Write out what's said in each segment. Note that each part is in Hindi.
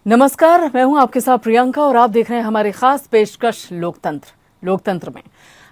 नमस्कार, मैं हूं आपके साथ प्रियंका और आप देख रहे हैं हमारी खास पेशकश लोकतंत्र में।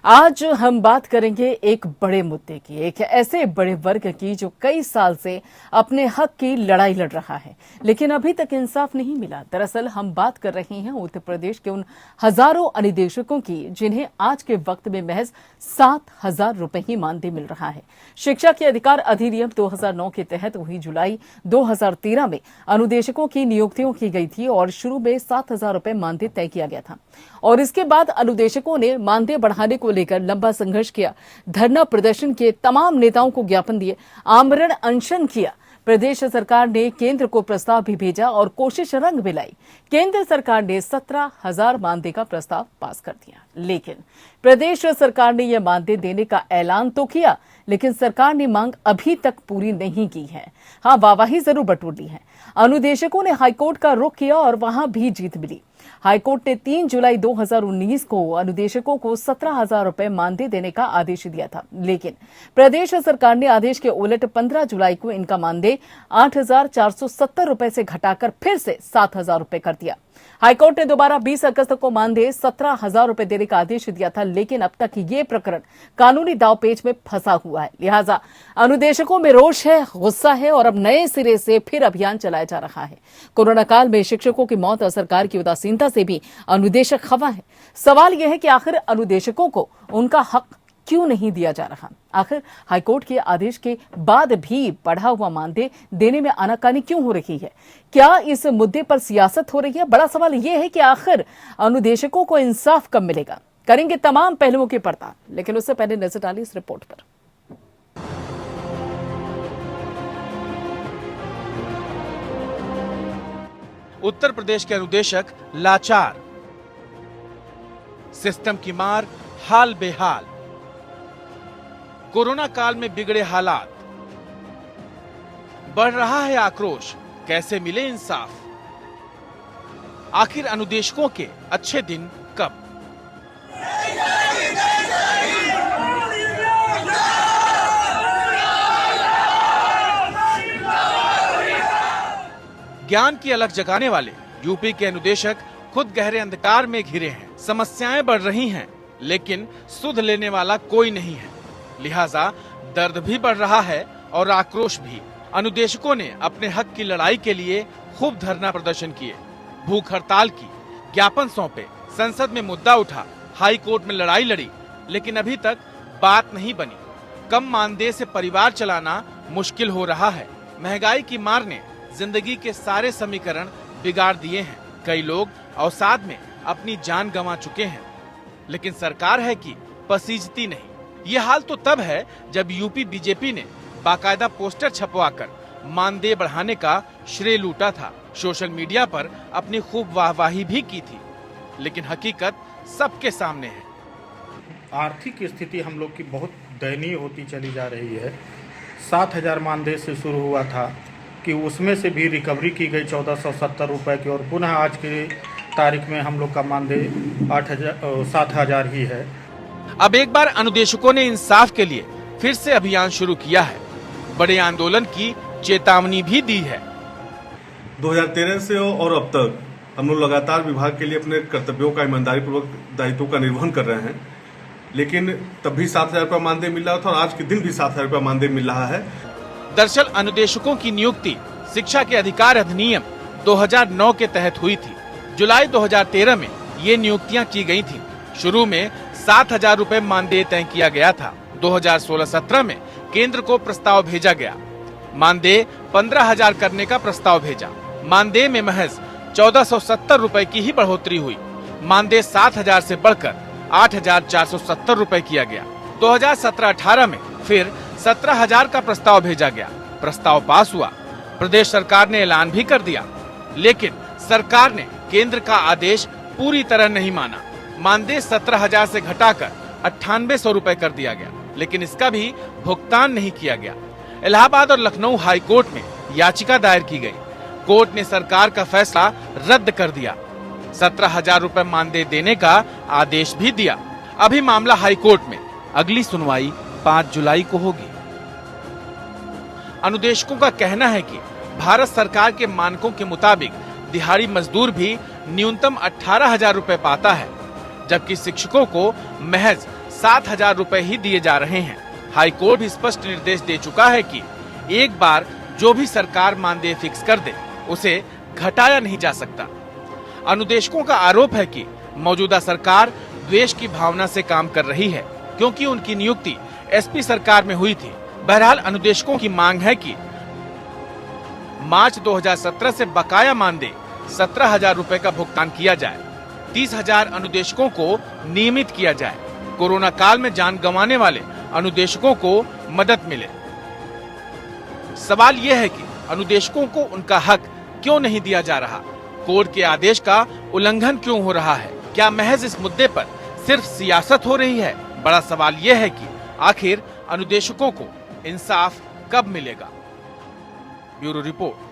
आज हम बात करेंगे एक बड़े मुद्दे की, एक ऐसे बड़े वर्ग की जो कई साल से अपने हक की लड़ाई लड़ रहा है, लेकिन अभी तक इंसाफ नहीं मिला। दरअसल हम बात कर रहे हैं उत्तर प्रदेश के उन हजारों अनुदेशकों की जिन्हें आज के वक्त में महज 7,000 रुपए ही मानदेय मिल रहा है। शिक्षा के अधिकार अधिनियम 2009 के तहत वही जुलाई 2013 में अनुदेशकों की नियुक्तियों की गई थी और शुरू में 7,000 रुपए मानदेय तय किया गया था और इसके बाद अनुदेशकों ने मानदेय बढ़ाने को लेकर लंबा संघर्ष किया, धरना प्रदर्शन किए, तमाम नेताओं को ज्ञापन दिए, आमरण अनशन किया। प्रदेश सरकार ने केंद्र को प्रस्ताव भी भेजा और कोशिश रंग में लाई। केंद्र सरकार ने 17,000 मानदेय का प्रस्ताव पास कर दिया, लेकिन प्रदेश सरकार ने यह मानदेय देने का ऐलान तो किया, लेकिन सरकार ने मांग अभी तक पूरी नहीं की है। हाँ, वाहवाही जरूर बटोर ली है। अनुदेशकों ने हाईकोर्ट का रुख किया और वहां भी जीत मिली। हाईकोर्ट ने 3 जुलाई 2019 को अनुदेशकों को 17,000 रुपए मानदेय देने का आदेश दिया था, लेकिन प्रदेश सरकार ने आदेश के उलट 15 जुलाई को इनका मानदेय 8,470 रुपए से घटाकर फिर से 7,000 रुपए कर दिया। हाईकोर्ट ने दोबारा 20 अगस्त को मानदेय 17,000 रुपए देने का आदेश दिया था, लेकिन अब तक ये प्रकरण कानूनी दांवपेच में फंसा हुआ है। लिहाजा अनुदेशकों में रोष है, गुस्सा है और अब नए सिरे से फिर अभियान चलाया जा रहा है। कोरोना काल में शिक्षकों की मौत और सरकार की उदासीनता से भी अनुदेशक खफा है। सवाल यह है कि आखिर अनुदेशकों को उनका हक क्यों नहीं दिया जा रहा? आखिर हाईकोर्ट के आदेश के बाद भी बढ़ा हुआ मानदेय देने में आनाकानी क्यों हो रही है? क्या इस मुद्दे पर सियासत हो रही है? बड़ा सवाल यह है कि आखिर अनुदेशकों को इंसाफ कब मिलेगा? करेंगे तमाम पहलुओं की पड़ताल, लेकिन उससे पहले नजर डालिए इस रिपोर्ट पर। उत्तर प्रदेश के अनुदेशक लाचार, सिस्टम की मार, हाल बेहाल, कोरोना काल में बिगड़े हालात, बढ़ रहा है आक्रोश, कैसे मिले इंसाफ? आखिर अनुदेशकों के अच्छे दिन कब? ज्ञान की अलख जगाने वाले यूपी के अनुदेशक खुद गहरे अंधकार में घिरे हैं। समस्याएं बढ़ रही हैं, लेकिन सुध लेने वाला कोई नहीं है। लिहाजा दर्द भी बढ़ रहा है और आक्रोश भी। अनुदेशकों ने अपने हक की लड़ाई के लिए खूब धरना प्रदर्शन किए, भूख हड़ताल की, ज्ञापन सौंपे, संसद में मुद्दा उठा, हाई कोर्ट में लड़ाई लड़ी, लेकिन अभी तक बात नहीं बनी। कम मानदेय से परिवार चलाना मुश्किल हो रहा है। महंगाई की मार ने जिंदगी के सारे समीकरण बिगाड़ दिए हैं। कई लोग अवसाद में अपनी जान गंवा चुके हैं, लेकिन सरकार है कि पसीजती नहीं। ये हाल तो तब है जब यूपी बीजेपी ने बाकायदा पोस्टर छपवाकर मानदेय बढ़ाने का श्रेय लूटा था। सोशल मीडिया पर अपनी खूब वाहवाही भी की थी, लेकिन हकीकत सबके सामने है। आर्थिक स्थिति हम लोग की बहुत दयनीय होती चली जा रही है। 7,000 मानदेय से शुरू हुआ था कि उसमें से भी रिकवरी की गई 1,470 रुपए की, और पुनः आज की तारीख में हम लोग का मानदेय 7,000 ही है। अब एक बार अनुदेशकों ने इंसाफ के लिए फिर से अभियान शुरू किया है। बड़े आंदोलन की चेतावनी भी दी है। 2013 से और अब तक हम लोग लगातार विभाग के लिए अपने कर्तव्यों का ईमानदारी पूर्वक दायित्वों का निर्वहन कर रहे हैं, लेकिन तब भी 7,000 रुपया मानदेय मिल रहा था और आज के दिन भी 7,000 रुपया मानदेय मिल रहा है। दरअसल अनुदेशकों की नियुक्ति शिक्षा के अधिकार अधिनियम 2009 के तहत हुई थी। जुलाई 2013 में ये नियुक्तियां की गई थी। शुरू में 7,000 रुपए मानदेय तय किया गया था। 2016-17 में केंद्र को प्रस्ताव भेजा गया, मानदेय 15,000 करने का प्रस्ताव भेजा। मानदेय में महज 1,470 रुपए की ही बढ़ोतरी हुई। मानदेय 7,000 से बढ़कर 8,470 रुपए किया गया। 2017-18 में फिर 17,000 का प्रस्ताव भेजा गया। प्रस्ताव पास हुआ, प्रदेश सरकार ने ऐलान भी कर दिया, लेकिन सरकार ने केंद्र का आदेश पूरी तरह नहीं माना। मानदेय 17,000 से घटाकर 9800 रुपए कर दिया गया, लेकिन इसका भी भुगतान नहीं किया गया। इलाहाबाद और लखनऊ हाई कोर्ट में याचिका दायर की गई। कोर्ट ने सरकार का फैसला रद्द कर दिया। 17,000 रुपए मानदेय देने का आदेश भी दिया। अभी मामला हाई कोर्ट में, अगली सुनवाई 5 जुलाई को होगी। अनुदेशकों का कहना है कि भारत सरकार के मानकों के मुताबिक दिहाड़ी मजदूर भी न्यूनतम 18,000 रुपए पाता है, जबकि शिक्षकों को महज 7,000 रुपए ही दिए जा रहे हैं। हाई कोर्ट भी स्पष्ट निर्देश दे चुका है कि एक बार जो भी सरकार मानदेय फिक्स कर दे उसे घटाया नहीं जा सकता। अनुदेशकों का आरोप है कि मौजूदा सरकार द्वेष की भावना से काम कर रही है, क्योंकि उनकी नियुक्ति एसपी सरकार में हुई थी। बहरहाल अनुदेशकों की मांग है कि मार्च 2017 से बकाया मानदेय 17,000 रुपए का भुगतान किया जाए। 30,000 अनुदेशकों को नियमित किया जाए। कोरोना काल में जान गंवाने वाले अनुदेशकों को मदद मिले। सवाल यह है कि अनुदेशकों को उनका हक क्यों नहीं दिया जा रहा? कोर्ट के आदेश का उल्लंघन क्यों हो रहा है? क्या महज इस मुद्दे पर सिर्फ सियासत हो रही है? बड़ा सवाल यह है कि आखिर अनुदेशकों को इंसाफ कब मिलेगा? Bureau report.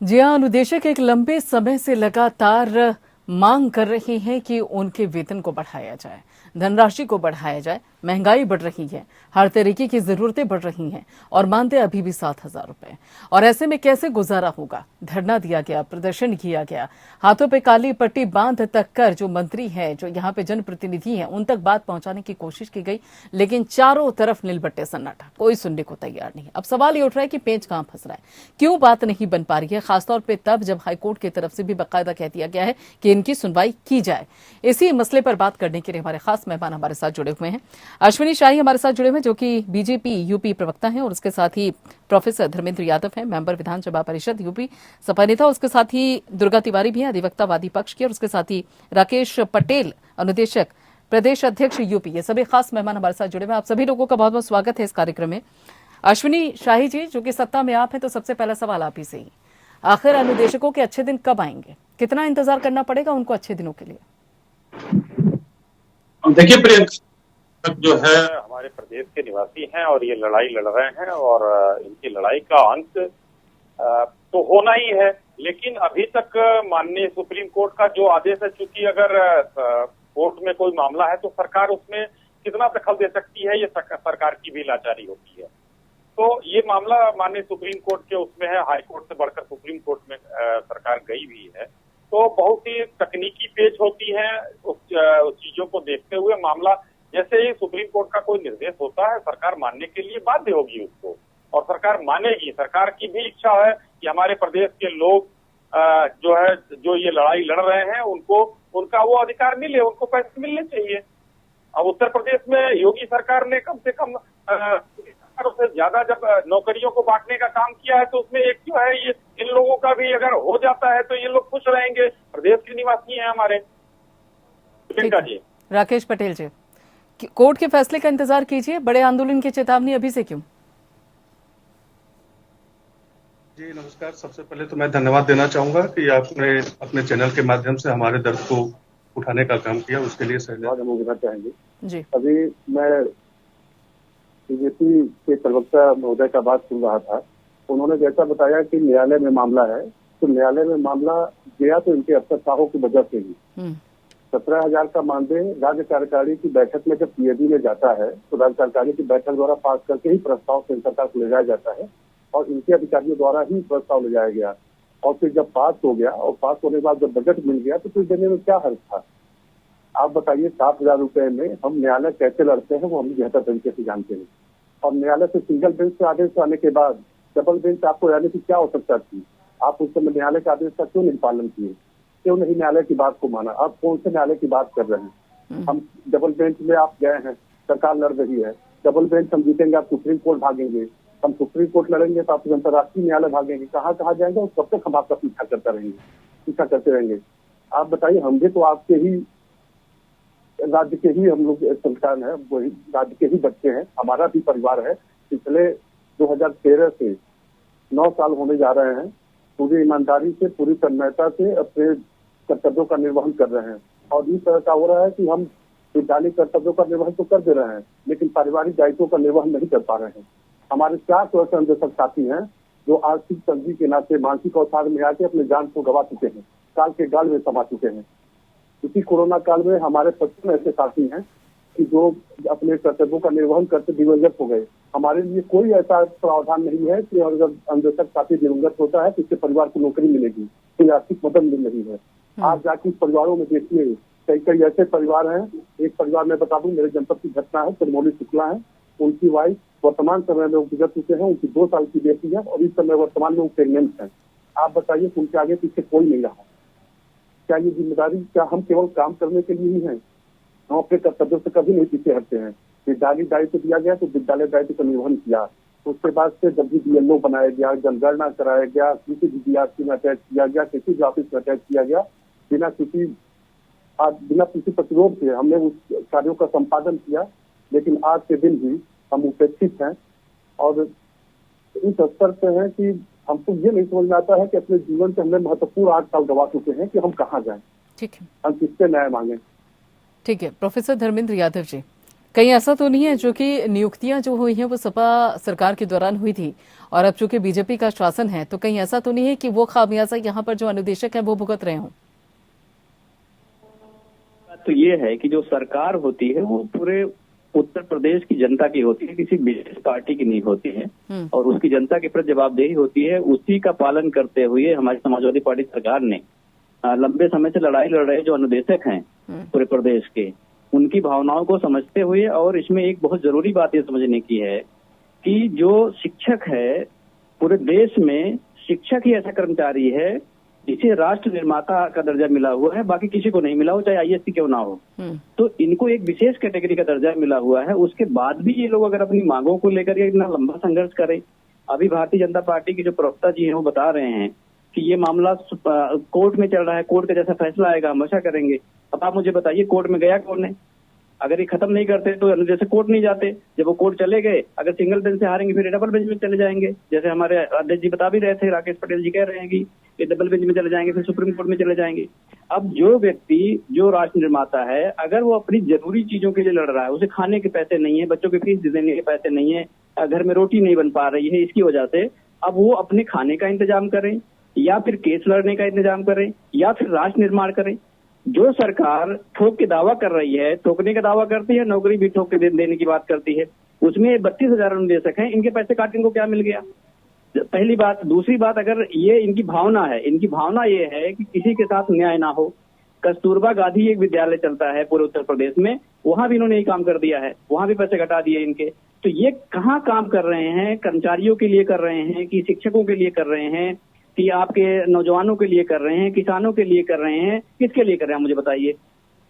जी हां, अनुदेशक एक लंबे समय से लगातार मांग कर रहे हैं कि उनके वेतन को बढ़ाया जाए, धनराशि को बढ़ाया जाए। महंगाई बढ़ रही है, हर तरीके की जरूरतें बढ़ रही हैं और मानदेय अभी भी 7,000 रुपए। और ऐसे में कैसे गुजारा होगा? धरना दिया गया, प्रदर्शन किया गया, हाथों पे काली पट्टी बांध तक कर जो मंत्री हैं, जो यहाँ पे जनप्रतिनिधि हैं, उन तक बात पहुंचाने की कोशिश की गई, लेकिन चारों तरफ नीलबट्टे सन्नाटा, कोई सुनने को तैयार नहीं। अब सवाल ये उठ रहा है कि पेंच कहां फंस रहा है, क्यों बात नहीं बन पा रही है, खासतौर पर तब जब हाईकोर्ट की तरफ से भी बाकायदा कह दिया गया है कि इनकी सुनवाई की जाए। इसी मसले पर बात करने के लिए हमारे खास मेहमान हमारे साथ जुड़े हुए हैं। अश्विनी शाही हमारे साथ जुड़े हुए हैं, जो कि बीजेपी यूपी प्रवक्ता हैं, और उसके साथ ही प्रोफेसर धर्मेंद्र यादव हैं, मेंबर विधानसभा परिषद यूपी, सपा नेता। उसके साथ ही दुर्गा तिवारी भी हैं, अधिवक्ता वादी पक्ष की, और उसके साथ ही राकेश पटेल, अनुदेशक प्रदेश अध्यक्ष यूपी। ये सभी खास मेहमान हमारे साथ जुड़े हुए हैं। आप सभी लोगों का बहुत बहुत स्वागत है इस कार्यक्रम में। अश्विनी शाही जी, जो कि सत्ता में आप हैं, तो सबसे पहला सवाल आप ही से ही, आखिर अनुदेशकों के अच्छे दिन कब आएंगे? कितना इंतजार करना पड़ेगा उनको अच्छे दिनों के लिए? देखिए प्रियंका, जो है हमारे प्रदेश के निवासी हैं और ये लड़ाई लड़ रहे हैं, और इनकी लड़ाई का अंत तो होना ही है। लेकिन अभी तक माननीय सुप्रीम कोर्ट का जो आदेश है, चूंकि अगर कोर्ट में कोई मामला है तो सरकार उसमें कितना दखल दे सकती है, ये सरकार की भी लाचारी होती है। तो ये मामला माननीय सुप्रीम कोर्ट के उसमें है, हाई कोर्ट से बढ़कर सुप्रीम कोर्ट में सरकार गई भी है। तो बहुत ही तकनीकी पेच होती है उस चीजों को देखते हुए। मामला जैसे ही सुप्रीम कोर्ट का कोई निर्देश होता है, सरकार मानने के लिए बाध्य होगी उसको, और सरकार मानेगी। सरकार की भी इच्छा है कि हमारे प्रदेश के लोग जो ये लड़ाई लड़ रहे हैं, उनको उनका वो अधिकार मिले, उनको पैसे मिलने चाहिए। अब उत्तर प्रदेश में योगी सरकार ने कम से कम से ज्यादा जब नौकरियों को बांटने का काम किया है, तो उसमें एक जो है ये इन लोगों का भी अगर हो जाता है तो ये लोग खुश रहेंगे। प्रदेश के निवासी हैं हमारे। जी राकेश पटेल जी, कोर्ट के फैसले का इंतजार कीजिए, बड़े आंदोलन की चेतावनी अभी से क्यों? जी नमस्कार। सबसे पहले तो मैं धन्यवाद देना चाहूंगा कि आपने अपने चैनल के माध्यम से हमारे दर्द को उठाने का काम किया, उसके लिए धन्यवाद हम देना चाहेंगे जी। अभी मैं बीजेपी के प्रवक्ता महोदय का बात सुन रहा था, उन्होंने जैसा बताया कि न्यायालय में मामला है, तो न्यायालय में मामला गया तो इनके अफसरशाहों की वजह से ही 17,000 का मानदेय राज्य कार्यकारिणी की बैठक में जब पीएडी में जाता है, तो राज्य कार्यकारिणी की बैठक द्वारा पास करके ही प्रस्ताव केंद्र सरकार को ले जाया जाता है, और इनके अधिकारियों द्वारा ही प्रस्ताव ले जाया गया। और फिर जब पास हो गया, और पास होने के बाद जब बजट मिल गया, तो फिर देने में क्या हर्ज था? आप बताइए, 7,000 रुपए में हम न्यायालय कैसे लड़ते हैं वो हम बेहतर तरीके से जानते हैं। और न्यायालय से सिंगल बेंच से आदेश आने के बाद डबल बेंच आपको लाने की क्या आवश्यकता थी? आप उस समय न्यायालय के आदेश का क्यों नहीं पालन किए? क्यों नहीं न्यायालय की बात को माना? आप कौन से न्यायालय की बात कर रहे हैं? हम डबल बेंच में आप गए हैं, सरकार लड़ रही है, डबल बेंच हम जीतेंगे, आप सुप्रीम कोर्ट भागेंगे, हम सुप्रीम कोर्ट लड़ेंगे तो आप अंतर्राष्ट्रीय न्यायालय भागेंगे, कहाँ कहाँ जाएंगे और कब तक हम आपका पीछा करते रहेंगे? आप बताइए, हम भी तो आपके ही राज्य के ही हम लोग संतान है, वही राज्य के ही बच्चे हैं, हमारा भी परिवार है। पिछले 2013 से 9 साल होने जा रहे हैं, पूरी ईमानदारी से, पूरी तन्मयता से अपने कर्तव्यों का निर्वहन कर रहे हैं। और इस तरह का हो रहा है कि हम विद्यालय कर्तव्यों का निर्वहन तो कर दे रहे हैं, लेकिन पारिवारिक दायित्वों का निर्वहन नहीं कर पा रहे हैं। हमारे 4 स्वयंसेवक साथी हैं जो आर्थिक तंगी के नाते मानसिक अवसाद में आके अपने जान को गवा चुके हैं, काल के गाल में समा चुके हैं। इसी कोरोना काल में हमारे 55 ऐसे साथी हैं कि जो अपने कर्तव्यों का निर्वहन करते दिवंगत हो गए। हमारे लिए कोई ऐसा प्रावधान नहीं है कि अगर अनुदेशक साथी दिवंगत होता है तो उसके परिवार को नौकरी मिलेगी, कोई आर्थिक मदद मिल रही है। आप जाके परिवारों में देखिए, कई ऐसे परिवार हैं। एक परिवार में बता दूं, मेरे जनपद की घटना है, चंद्रमौली शुक्ला है, उनकी वाइफ वर्तमान समय में गुजर चुके हैं, उनकी 2 साल की बेटी है और इस समय वर्तमान में वो प्रेगनेंट है। आप बताइए उनके आगे पीछे कोई नहीं रहा। क्या ये जिम्मेदारी, क्या हम केवल काम करने के लिए ही हैं? हम अपने कर्तव्यों से कभी नहीं पीछे हटते हैं। विद्यालय दायित्व दिया गया तो विद्यालय दायित्व का निर्वहन किया। उसके बाद से जब भी BLO बनाया गया, जनगणना कराया गया, किसी भी DRC में अटैच किया गया, किसी भी ऑफिस में अटैच किया गया, बिना किसी प्रतिरोध के हमने उस कार्यों का संपादन किया। लेकिन आज के दिन भी हम उपेक्षित हैं और इस स्तर पे हैं कि हमको ये नहीं समझ में आता है कि अपने जीवन से हमने महत्वपूर्ण 8 साल गवा चुके हैं कि हम कहाँ जाएं, ठीक है, हम किससे न्याय मांगे। ठीक है। प्रोफेसर धर्मेंद्र यादव जी, कहीं ऐसा तो नहीं है जो कि नियुक्तियां जो हुई हैं वो सपा सरकार के दौरान हुई थी और अब चूंकि बीजेपी का शासन है तो कहीं ऐसा तो नहीं है कि वो खामियाजा यहाँ पर जो अनुदेशक है वो भुगत रहे हों? तो ये है कि जो सरकार होती है वो पूरे उत्तर प्रदेश की जनता की होती है, किसी विशेष पार्टी की नहीं होती है और उसकी जनता के प्रति जवाबदेही होती है। उसी का पालन करते हुए हमारी समाजवादी पार्टी सरकार ने लंबे समय से लड़ाई लड़ रहे जो अनुदेशक हैं पूरे प्रदेश के, उनकी भावनाओं को समझते हुए, और इसमें एक बहुत जरूरी बात ये समझने की है कि जो शिक्षक है पूरे देश में, शिक्षक ही ऐसा कर्मचारी है जिसे राष्ट्र निर्माता का दर्जा मिला हुआ है, बाकी किसी को नहीं मिला हो, चाहे ISC क्यों ना हो। तो इनको एक विशेष कैटेगरी का दर्जा मिला हुआ है। उसके बाद भी ये लोग अगर अपनी मांगों को लेकर इतना लंबा संघर्ष करें। अभी भारतीय जनता पार्टी के जो प्रवक्ता जी हैं वो बता रहे हैं कि ये मामला कोर्ट में चल रहा है, कोर्ट का जैसा फैसला आएगा हम ऐसा करेंगे। अब आप मुझे बताइए कोर्ट में गया कौन है? अगर ये खत्म नहीं करते तो अनुदेशक कोर्ट नहीं जाते। जब वो कोर्ट चले गए, अगर सिंगल बेंच से हारेंगे फिर डबल बेंच में चले जाएंगे, जैसे हमारे अध्यक्ष जी बता भी रहे थे, राकेश पटेल जी कह रहे हैं कि ये डबल बेंच में चले जाएंगे, फिर सुप्रीम कोर्ट में चले जाएंगे। अब जो व्यक्ति जो राष्ट्र निर्माता है, अगर वो अपनी जरूरी चीजों के लिए लड़ रहा है, उसे खाने के पैसे नहीं है, बच्चों की फीस देने के पैसे नहीं है, घर में रोटी नहीं बन पा रही है, इसकी वजह से अब वो अपने खाने का इंतजाम करें या फिर केस लड़ने का इंतजाम करें या फिर राष्ट्र निर्माण करें। जो सरकार ठोक के दावा कर रही है, ठोकने का दावा करती है, नौकरी भी ठोक के देने की बात करती है, उसमें 32,000 अनुदेशक हैं, इनके पैसे काट इनको क्या मिल गया? पहली बात। दूसरी बात, अगर ये इनकी भावना है, इनकी भावना ये है कि किसी के साथ न्याय ना हो। कस्तूरबा गांधी एक विद्यालय चलता है पूरे उत्तर प्रदेश में, वहां भी इन्होंने यही काम कर दिया है, वहां भी पैसे घटा दिए इनके। तो ये कहाँ काम कर रहे हैं? कर्मचारियों के लिए कर रहे हैं कि शिक्षकों के लिए कर रहे हैं कि आपके नौजवानों के लिए कर रहे हैं, किसानों के लिए कर रहे हैं, किसके लिए कर रहे हैं मुझे बताइए।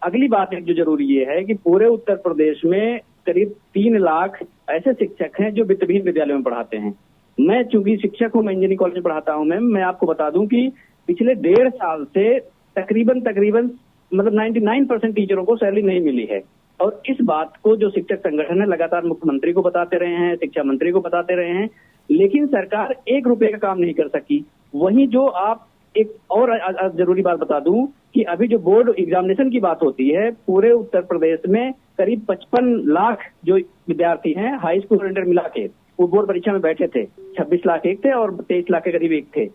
अगली बात है जो जरूरी ये है कि पूरे उत्तर प्रदेश में करीब 3 लाख ऐसे शिक्षक हैं जो वित्तहीन विद्यालयों में पढ़ाते हैं। मैं चूंकि शिक्षक हूँ, मैं इंजीनियरिंग कॉलेज में पढ़ाता हूँ। मैं आपको बता दूं कि पिछले 1.5 साल से तकरीबन मतलब 99% टीचरों को सैलरी नहीं मिली है। और इस बात को जो शिक्षक संगठन है लगातार मुख्यमंत्री को बताते रहे हैं, शिक्षा मंत्री को बताते रहे हैं, लेकिन सरकार 1 रुपए का काम नहीं कर सकी। वहीं जो आप एक और जरूरी बात बता दूं कि अभी जो बोर्ड एग्जामिनेशन की बात होती है, पूरे उत्तर प्रदेश में करीब 55 लाख जो विद्यार्थी हैं हाई स्कूल और इंटर मिला के वो बोर्ड परीक्षा में बैठे थे। 26 लाख एक थे और 23 लाख के करीब एक थे।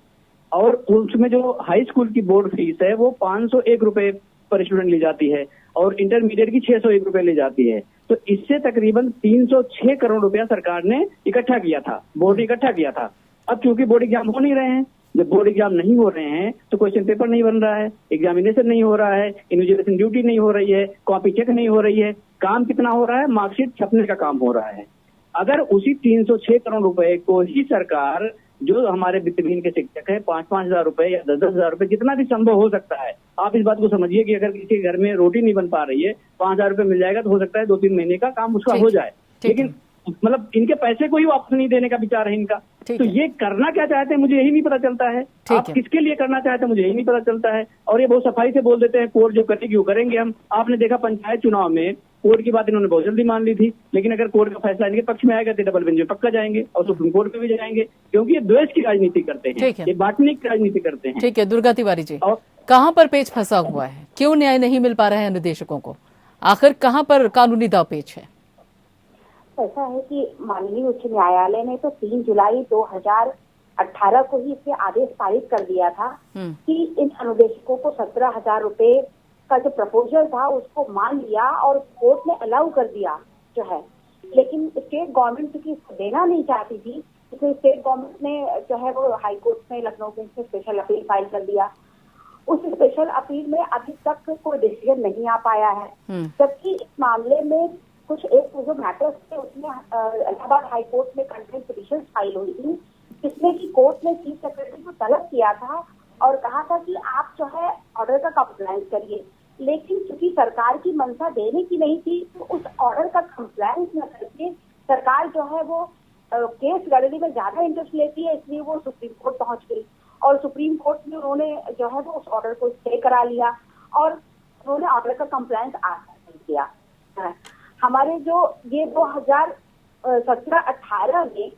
और उसमें जो हाई स्कूल की बोर्ड फीस है वो 501 रुपए पर स्टूडेंट ली जाती है और इंटरमीडिएट की 601 रुपए ली जाती है। तो इससे तकरीबन 306 करोड़ रुपया सरकार ने इकट्ठा किया था, बोर्ड इकट्ठा किया था। अब चूंकि बोर्ड एग्जाम हो नहीं रहे हैं, जब बोर्ड एग्जाम नहीं हो रहे हैं तो क्वेश्चन पेपर नहीं बन रहा है, एग्जामिनेशन नहीं हो रहा है, इन्विजिलेशन ड्यूटी नहीं हो रही है, कॉपी चेक नहीं हो रही है, काम कितना हो रहा है? मार्कशीट छपने का काम हो रहा है। अगर उसी 306 करोड़ रुपए को ही सरकार, जो हमारे वित्तहीन के शिक्षक है, 5-5 हजार रुपए या 10-10 हजार रुपए, जितना भी संभव हो सकता है, आप इस बात को समझिए कि अगर किसी घर में रोटी नहीं बन पा रही है, 5,000 रुपए मिल जाएगा तो हो सकता है 2-3 महीने का काम उसका हो जाए। लेकिन मतलब इनके पैसे को ही वापस नहीं देने का विचार है इनका। तो ये करना क्या चाहते हैं मुझे यही नहीं पता चलता है। आप किसके लिए करना चाहते हैं मुझे यही नहीं पता चलता है। और ये बहुत सफाई से बोल देते हैं कोर्ट जो करेगी वो करेंगे हम। आपने देखा पंचायत चुनाव में कोर्ट की बात इन्होंने बहुत जल्दी मान ली थी, लेकिन अगर कोर्ट का फैसला इनके पक्ष में आएगा तो डबल बेंच में पक्का जाएंगे और सुप्रीम कोर्ट में भी जाएंगे, क्योंकि ये द्वेष की राजनीति करते हैं, ये बांटने की राजनीति करते हैं। ठीक है दुर्गा तिवारी जी, कहाँ पर पेच फंसा हुआ है? क्यों न्याय नहीं मिल पा रहा है अनुदेशकों को? आखिर कहाँ पर कानूनी दांवपेच है? ऐसा है कि माननीय उच्च न्यायालय ने तो 3 जुलाई 2018 को ही इसके आदेश पारित कर दिया था कि इन अनुदेशकों को 17,000 रुपए का जो प्रपोजल था उसको मान लिया और कोर्ट ने अलाउ कर दिया जो है। लेकिन स्टेट गवर्नमेंट चूंकि इसको देना नहीं चाहती थी, इसलिए स्टेट गवर्नमेंट ने जो है वो हाई कोर्ट में लखनऊ बेंच में स्पेशल अपील फाइल कर दिया। उस स्पेशल अपील में अभी तक कोई डिसीजन नहीं आ पाया है, जबकि इस मामले में कुछ एक जो मैटर्स थे उसमें इलाहाबाद हाई कोर्ट में कंटेम्प्ट पिटीशन फाइल हुई थी, जिसमें कि कोर्ट ने चीफ सेक्रेटरी को तलब किया था और कहा था कि आप जो है ऑर्डर का कंप्लायंस करिए। लेकिन चूंकि सरकार की मंशा देने की नहीं थी, तो उस ऑर्डर का कंप्लायंस न करके सरकार जो है वो केस लड़ने में ज्यादा इंटरेस्ट लेती है, इसलिए वो सुप्रीम कोर्ट पहुंच गई और सुप्रीम कोर्ट में उन्होंने जो है वो उस ऑर्डर को स्टे करा लिया और उन्होंने ऑर्डर का कंप्लायंस आज नहीं किया। हमारे जो ये 2017-18 में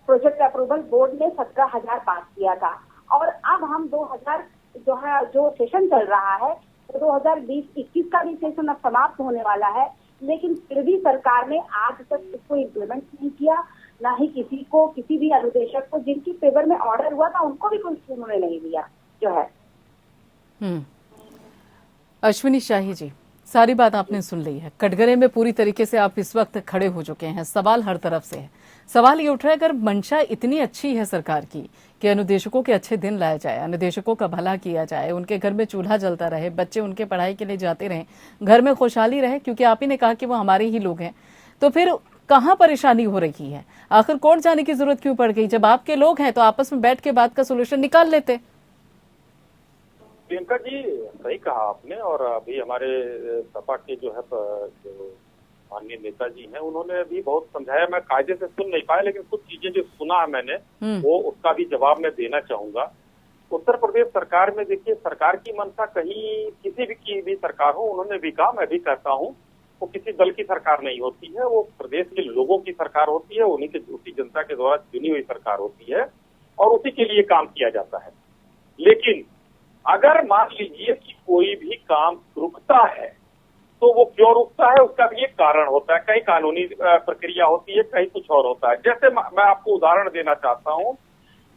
प्रोजेक्ट अप्रूवल बोर्ड ने 17,000 पास किया था और अब हम 2000 जो है जो सेशन चल रहा है तो 2020-21 का भी सेशन अब समाप्त होने वाला है, लेकिन फिर भी सरकार ने आज तक इसको इम्प्लीमेंट नहीं किया, ना ही किसी को, किसी भी अनुदेशक को जिनकी फेवर में ऑर्डर हुआ था उनको भी कोई उन्होंने नहीं दिया जो है। अश्विनी शाही जी, सारी बात आपने सुन ली है। कटघरे में पूरी तरीके से आप इस वक्त खड़े हो चुके हैं। सवाल हर तरफ से है। सवाल ये उठ रहा है, अगर मंशा इतनी अच्छी है सरकार की कि अनुदेशकों के अच्छे दिन लाए जाए, अनुदेशकों का भला किया जाए, उनके घर में चूल्हा जलता रहे, बच्चे उनके पढ़ाई के लिए जाते रहें, घर में खुशहाली रहे, क्योंकि आप ही ने कहा कि वो हमारे ही लोग हैं, तो फिर कहाँ परेशानी हो रही है? आखिर कोर्ट जाने की जरूरत क्यों पड़ गई? जब आपके लोग हैं तो आपस में बैठ के बात का सोल्यूशन निकाल लेते। प्रियंका जी, सही कहा आपने। और अभी हमारे सपा के जो है जो माननीय नेताजी हैं, उन्होंने भी बहुत समझाया। मैं कायदे से सुन नहीं पाया, लेकिन कुछ चीजें जो सुना है मैंने वो उसका भी जवाब मैं देना चाहूंगा। उत्तर प्रदेश सरकार में देखिए, सरकार की मंशा कहीं किसी भी की भी सरकार हो, उन्होंने भी कहा, मैं भी कहता हूँ, वो किसी दल की सरकार नहीं होती है, वो प्रदेश के लोगों की सरकार होती है, उसी जनता के द्वारा चुनी हुई सरकार होती है और उसी के लिए काम किया जाता है। लेकिन अगर मान लीजिए कि कोई भी काम रुकता है तो वो क्यों रुकता है, उसका भी एक कारण होता है। कहीं कानूनी प्रक्रिया होती है, कहीं कुछ और होता है। जैसे मैं आपको उदाहरण देना चाहता हूँ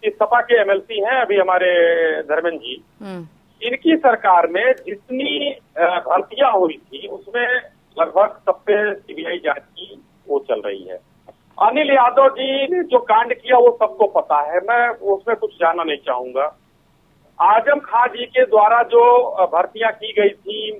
कि सपा के एमएलसी हैं अभी हमारे धर्मेंद्र जी, इनकी सरकार में जितनी भर्तियां हुई थी उसमें लगभग सब पे सीबीआई जांच की वो चल रही है। अनिल यादव जी ने जो कांड किया वो सबको पता है, मैं उसमें कुछ जानना नहीं चाहूंगा। आजम खां जी के द्वारा जो भर्तियां की गई थी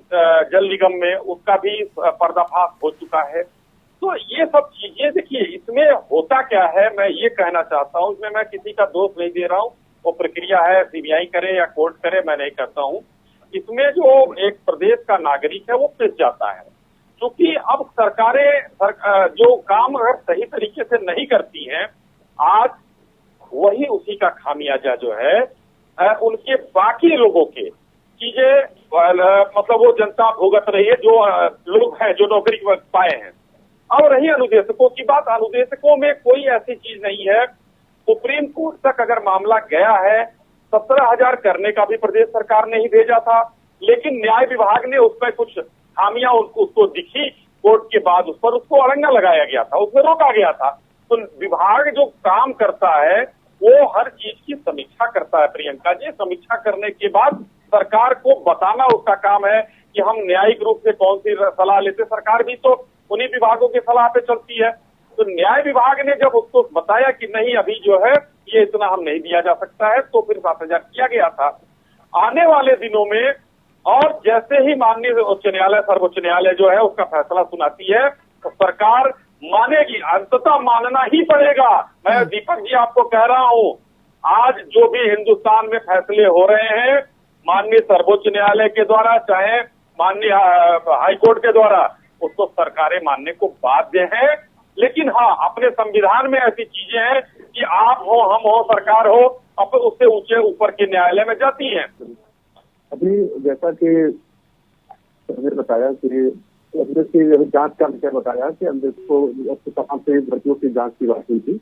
जल निगम में, उसका भी पर्दाफाश हो चुका है। तो ये सब चीजें देखिए, इसमें होता क्या है, मैं ये कहना चाहता हूँ, इसमें मैं किसी का दोष नहीं दे रहा हूँ, वो प्रक्रिया है, सीबीआई करे या कोर्ट करे, मैं नहीं करता हूँ। इसमें जो एक प्रदेश का नागरिक है वो पिस जाता है, क्योंकि अब सरकारें जो काम अगर सही तरीके से नहीं करती हैं, आज वही उसी का खामियाजा जो है उनके बाकी लोगों के चीजें मतलब वो जनता भुगत रही है, जो लोग हैं जो नौकरी पाए हैं। अब रही अनुदेशकों की बात, अनुदेशकों में कोई ऐसी चीज नहीं है। सुप्रीम कोर्ट तक अगर मामला गया है, 17,000 करने का भी प्रदेश सरकार ने ही भेजा था, लेकिन न्याय विभाग ने उस पर कुछ खामियां उसको दिखी कोर्ट के बाद, उस पर उसको अड़ंगा लगाया गया था, उसमें रोका गया था। तो विभाग जो काम करता है वो हर चीज की समीक्षा करता है प्रियंका जी। समीक्षा करने के बाद सरकार को बताना उसका काम है कि हम न्यायिक रूप से कौन सी सलाह लेते। सरकार भी तो उन्हीं विभागों की सलाह पे चलती है। तो न्याय विभाग ने जब उसको बताया कि नहीं अभी जो है ये इतना हम नहीं दिया जा सकता है, तो फिर 7,000 किया गया था। आने वाले दिनों में और जैसे ही माननीय उच्च न्यायालय, सर्वोच्च न्यायालय जो है उसका फैसला सुनाती है, तो सरकार मानेगी, अंततः मानना ही पड़ेगा। मैं दीपक जी आपको कह रहा हूँ, आज जो भी हिंदुस्तान में फैसले हो रहे हैं माननीय सर्वोच्च न्यायालय के द्वारा, चाहे माननीय हाईकोर्ट के द्वारा, उसको सरकारें मानने को बाध्य हैं। लेकिन हाँ, अपने संविधान में ऐसी चीजें हैं कि आप हो, हम हो, सरकार हो, अब उससे ऊंचे ऊपर के न्यायालय में जाती हैं। अभी जैसा कि मैंने बताया कि अंदर की जांच का विषय बताया कि अंदर को तमाम से भर्तियों की जांच की बात हुई थी।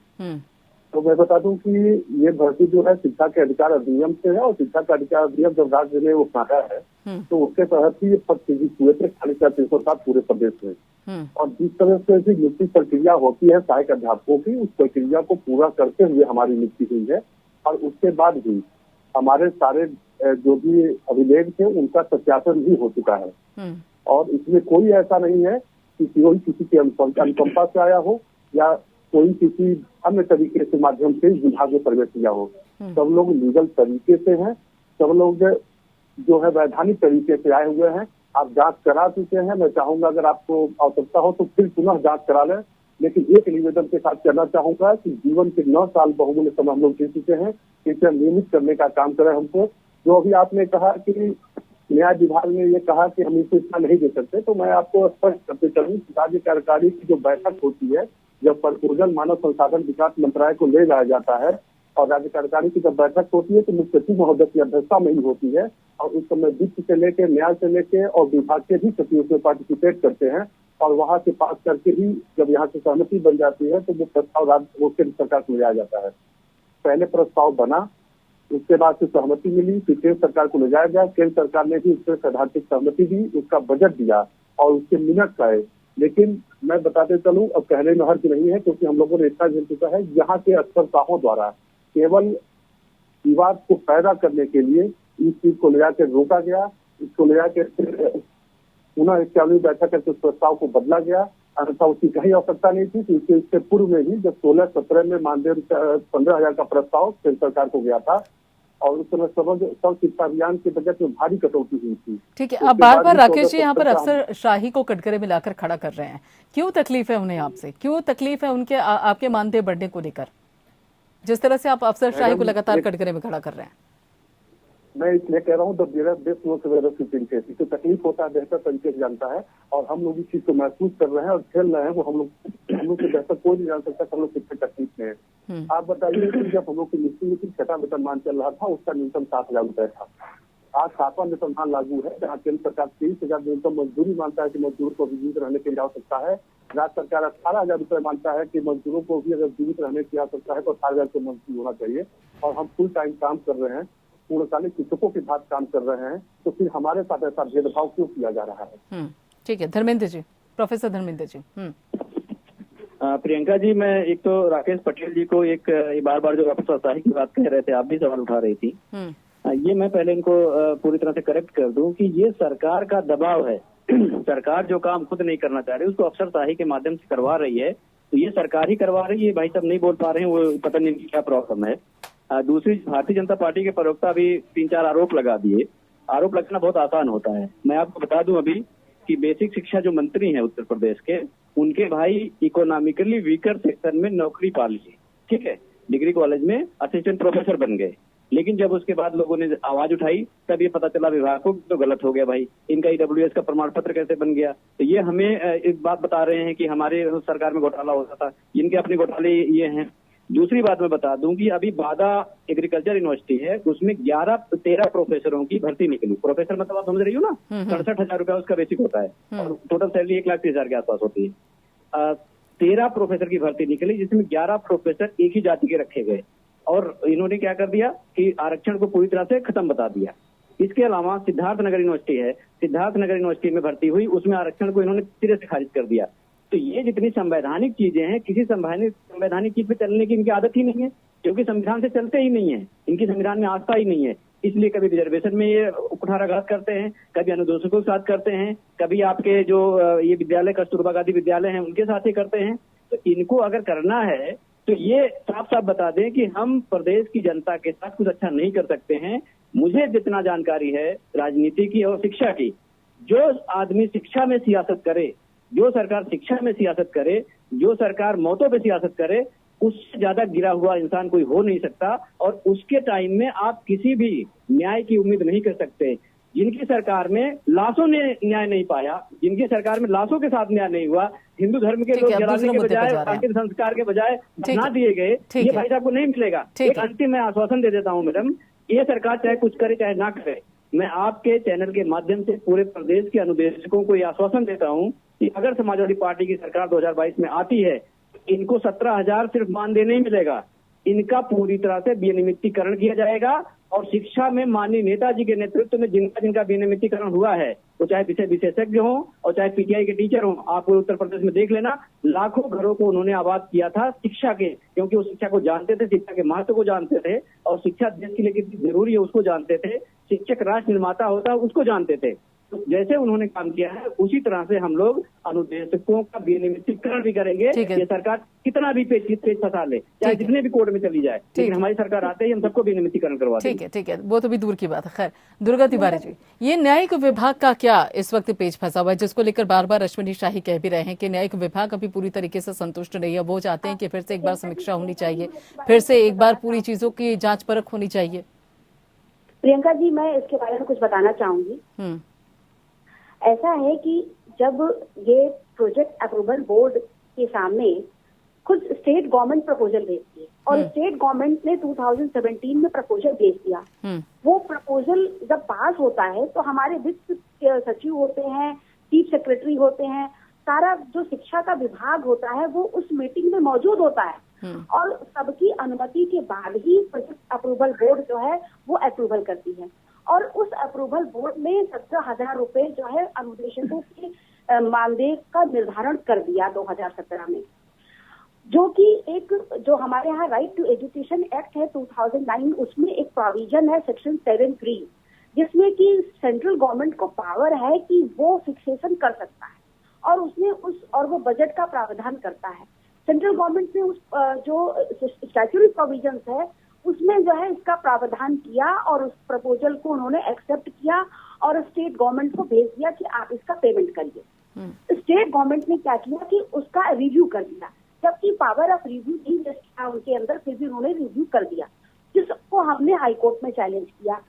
तो मैं बता दूं कि ये भर्ती जो है शिक्षा के अधिकार अधिनियम से है और शिक्षा का अधिकार अधिनियम जब राज्य ने उठाया है तो उसके तहत ही ये पद सृजित हुए थे 3,407 पूरे प्रदेश में। और जिस तरह से नियुक्ति प्रक्रिया होती है सहायक अध्यापकों की, उस प्रक्रिया को पूरा करते हुए हमारी नियुक्ति हुई है। और उसके बाद भी हमारे सारे जो भी अभिलेख थे उनका सत्यापन भी हो चुका है और इसमें कोई ऐसा नहीं है कि कोई किसी की अनुकंपा से आया हो या कोई किसी अन्य तरीके से माध्यम से इस विभाग में प्रवेश किया हो। सब लोग लीगल तरीके से हैं, सब लोग जो है वैधानिक तरीके से आए हुए हैं। आप जांच करा चुके हैं, मैं चाहूंगा अगर आपको आवश्यकता हो तो फिर पुनः जांच करा लें, लेकिन एक निवेदन के साथ कहना चाहूंगा कि जीवन के 9 साल बहुमूल्य समय हम लोग दे चुके हैं, इसे नियमित करने का काम करें हमको। जो अभी आपने कहा कि न्याय विभाग ने ये कहा कि हम इसे इतना नहीं दे सकते, तो मैं आपको स्पष्ट करते चलूं, राज्य कार्यकारिणी की जो बैठक होती है, जब प्रपोजल मानव संसाधन विकास मंत्रालय को ले जाया जाता है और राज्य कार्यकारिणी की जब बैठक होती है तो मुख्य सचिव महोदय की अध्यक्षता में ही होती है और उस समय वित्त से लेके न्याय से लेके और विभाग के भी सचिव उसमें पार्टिसिपेट करते हैं और वहां से पास करके ही जब यहाँ से सहमति बन जाती है तो वो प्रस्ताव राज्य केंद्र सरकार को ले जाया जाता है। पहले प्रस्ताव बना, उसके बाद से सहमति मिली, फिर केंद्र सरकार को ले जाया गया, केंद्र सरकार ने भी उस पर सैद्धांतिक सहमति दी, उसका बजट दिया और उसके मिनट आए। लेकिन मैं बताते चलूं, अब कहने में हर्ज नहीं है क्योंकि हम लोगों ने इतना झेल चुका है, यहाँ के अफसरशाहों द्वारा केवल विवाद को पैदा करने के लिए इस चीज को ले जाकर रोका गया, इसको ले जाकर पुनः 41वीं बैठक करके उस प्रस्ताव को बदला गया, अन्यथा उसकी कहीं आवश्यकता नहीं थी। तो इससे पूर्व में भी जब 16-17 में मानदेय 15,000 का प्रस्ताव केंद्र सरकार को गया था और उस समय सर्व शिक्षा अभियान के बजट में भारी कटौती हुई थी। ठीक है, अब बार बार राकेश जी यहाँ पर अफसर शाही को कटघरे में लाकर खड़ा कर रहे हैं, क्यों तकलीफ है उन्हें आपसे, क्यों तकलीफ है उनके आपके मानदेय बढ़ने को लेकर, जिस तरह से आप अफसर शाही को लगातार कटघरे में खड़ा कर रहे हैं? मैं इसलिए कह रहा हूँ तो तकलीफ होता है, बेहतर तरीके से जानता है और हम लोग इस चीज को महसूस कर रहे हैं और झेल रहे हैं। वो हम लोग से बेहतर कोई नहीं जान सकता हम लोग कितने तकलीफ में है। आप बताइए कि जब हम लोग की निश्चित छठा वेतनमान चल रहा था उसका न्यूनतम 7,000 रुपए था। आज 7वां वेतनमान लागू है, जहाँ केंद्र सरकार 23,000 न्यूनतम मजदूरी मानता है कि मजदूर को भी जीवित रहने की आवश्यकता है। राज्य सरकार 18,000 रुपए मानता है कि मजदूरों को भी अगर जीवित रहने की आवश्यकता है तो 18,000 को मजदूर होना चाहिए और हम फुल टाइम काम कर रहे हैं, पूर्णकालिक शिक्षकों के साथ काम कर रहे हैं, तो फिर हमारे साथ ऐसा भेदभाव क्यों किया जा रहा है? ठीक है, धर्मेंद्र जी, प्रोफेसर धर्मेंद्र जी। प्रियंका जी, मैं एक तो राकेश पटेल जी को एक बार बार जो अफसरशाही की बात कह रहे थे, आप भी सवाल उठा रही थी, ये मैं पहले इनको पूरी तरह से करेक्ट कर दूं कि ये सरकार का दबाव है। सरकार जो काम खुद नहीं करना चाह रही उसको अफसरशाही के माध्यम से करवा रही है, तो ये सरकार ही करवा रही है। भाई साहब नहीं बोल पा रहे हैं, वो पता नहीं क्या प्रॉब्लम है। दूसरी, भारतीय जनता पार्टी के प्रवक्ता भी 3-4 आरोप लगा दिए। आरोप लगाना बहुत आसान होता है। मैं आपको बता दूं अभी कि बेसिक शिक्षा जो मंत्री हैं उत्तर प्रदेश के, उनके भाई इकोनॉमिकली वीकर सेक्शन में नौकरी पा ली, ठीक है, डिग्री कॉलेज में असिस्टेंट प्रोफेसर बन गए। लेकिन जब उसके बाद लोगों ने आवाज उठाई तब ये पता चला विभाग को तो गलत हो गया भाई, इनका EWS का प्रमाण पत्र कैसे बन गया। तो ये हमें एक बात बता रहे हैं कि हमारे सरकार में घोटाला होता था, इनके अपने घोटाले ये हैं। दूसरी बात मैं बता दूं कि अभी बादा एग्रीकल्चर यूनिवर्सिटी है, उसमें 13 प्रोफेसरों की भर्ती निकली। प्रोफेसर मतलब आप समझ रही हो ना, 67,000 रुपया उसका बेसिक होता है और टोटल सैलरी 1,30,000 के आसपास होती है। 13 प्रोफेसर की भर्ती निकली, जिसमें 11 प्रोफेसर एक ही जाति के रखे गए और इन्होंने क्या कर दिया कि आरक्षण को पूरी तरह से खत्म बता दिया। इसके अलावा सिद्धार्थ नगर यूनिवर्सिटी है, सिद्धार्थ नगर यूनिवर्सिटी में भर्ती हुई, उसमें आरक्षण को इन्होंने सिरे से खारिज कर दिया। तो ये जितनी संवैधानिक चीजें हैं, किसी संवैधानिक चीज पे चलने की इनकी आदत ही नहीं है, क्योंकि संविधान से चलते ही नहीं है, इनकी संविधान में आस्था ही नहीं है। इसलिए कभी रिजर्वेशन में ये कुठाराघात करते हैं, कभी अनुदोषकों के साथ करते हैं, कभी आपके जो ये विद्यालय कस्तूरबा गांधी विद्यालय हैं उनके साथ ही करते हैं। तो इनको अगर करना है तो ये साफ साफ बता दें कि हम प्रदेश की जनता के साथ कुछ अच्छा नहीं कर सकते हैं। मुझे जितना जानकारी है राजनीति की और शिक्षा की, जो आदमी शिक्षा में सियासत करे, जो सरकार शिक्षा में सियासत करे, जो सरकार मौतों पे सियासत करे, उससे ज्यादा गिरा हुआ इंसान कोई हो नहीं सकता। और उसके टाइम में आप किसी भी न्याय की उम्मीद नहीं कर सकते। जिनकी सरकार में लाशों ने न्याय नहीं पाया, जिनकी सरकार में लाशों के साथ न्याय नहीं हुआ, हिंदू धर्म के लोग जलाने के बजाय, अंतिम संस्कार के बजाय बना दिए गए, ये भाई साहब को नहीं मिलेगा। एक अंतिम मैं आश्वासन दे देता हूँ मैडम, ये सरकार चाहे कुछ करे चाहे ना करे, मैं आपके चैनल के माध्यम से पूरे प्रदेश के अनुदेशकों को ये आश्वासन देता हूँ कि अगर समाजवादी पार्टी की सरकार 2022 में आती है, इनको 17,000 सिर्फ मानदेय नहीं मिलेगा, इनका पूरी तरह से विनियमितीकरण किया जाएगा। और शिक्षा में माननीय नेताजी के नेतृत्व में जिनका विनियमितीकरण हुआ है, वो चाहे विषय विशेषज्ञ हो और चाहे PTI के टीचर हो, आप उत्तर प्रदेश में देख लेना, लाखों घरों को उन्होंने आबाद किया था शिक्षा के, क्योंकि वो शिक्षा को जानते थे, शिक्षा के महत्व को जानते थे और शिक्षा देश के लिए कितनी जरूरी है उसको जानते थे। शिक्षक राष्ट्र निर्माता होता है उसको जानते थे। तो जैसे उन्होंने काम किया है उसी तरह से हम लोग अनुदेशकों का विनियमितीकरण भी करेंगे। ये सरकार कितना भी पेच फंसा ले, चाहे जितने भी कोर्ट में चली जाए, लेकिन हमारी सरकार आते ही हम सबको विनियमितीकरण करवा देंगे। ठीक है, वो तो भी दूर की बात है। खैर, दुर्गा तिवारी जी, ये न्यायिक विभाग का क्या इस वक्त पेच फंसा हुआ है, जिसको लेकर बार बार अश्विनी शाही कह भी रहे हैं कि न्यायिक विभाग अभी पूरी तरीके से संतुष्ट नहीं है। वो चाहते हैं कि फिर से एक बार समीक्षा होनी चाहिए, फिर से एक बार पूरी चीजों की जांच परख होनी चाहिए। प्रियंका जी, मैं इसके बारे में कुछ बताना चाहूंगी। ऐसा है कि जब ये प्रोजेक्ट अप्रूवल बोर्ड के सामने खुद स्टेट गवर्नमेंट प्रपोजल भेजती है और स्टेट गवर्नमेंट ने 2017 में प्रपोजल भेज दिया, वो प्रपोजल जब पास होता है तो हमारे वित्त सचिव होते हैं, चीफ सेक्रेटरी होते हैं, सारा जो शिक्षा का विभाग होता है वो उस मीटिंग में मौजूद होता है और सबकी अनुमति के बाद ही प्रोजेक्ट अप्रूवल बोर्ड जो है वो अप्रूवल करती है। और उस अप्रूवल बोर्ड ने 17,000 रुपए जो है अनुदेशकों के मानदेय का निर्धारण कर दिया 2017 में, जो कि एक जो हमारे यहाँ राइट टू एजुकेशन एक्ट है 2009, उसमें एक प्रोविजन है सेक्शन 7(3), जिसमें कि सेंट्रल गवर्नमेंट को पावर है कि वो फिक्सेशन कर सकता है और उसने और वो बजट का प्रावधान करता है। सेंट्रल गवर्नमेंट ने उस जो स्टैट्यूटरी प्रोविजंस है उसमें जो है इसका प्रावधान किया और उस प्रपोजल को उन्होंने एक्सेप्ट किया और स्टेट गवर्नमेंट को भेज दिया कि आप इसका पेमेंट करिए। स्टेट गवर्नमेंट ने क्या किया कि उसका रिव्यू कर दिया, जबकि पावर ऑफ रिव्यू नहीं था उनके अंदर, फिर भी उन्होंने रिव्यू कर दिया, जिसको हमने हाईकोर्ट में चैलेंज किया।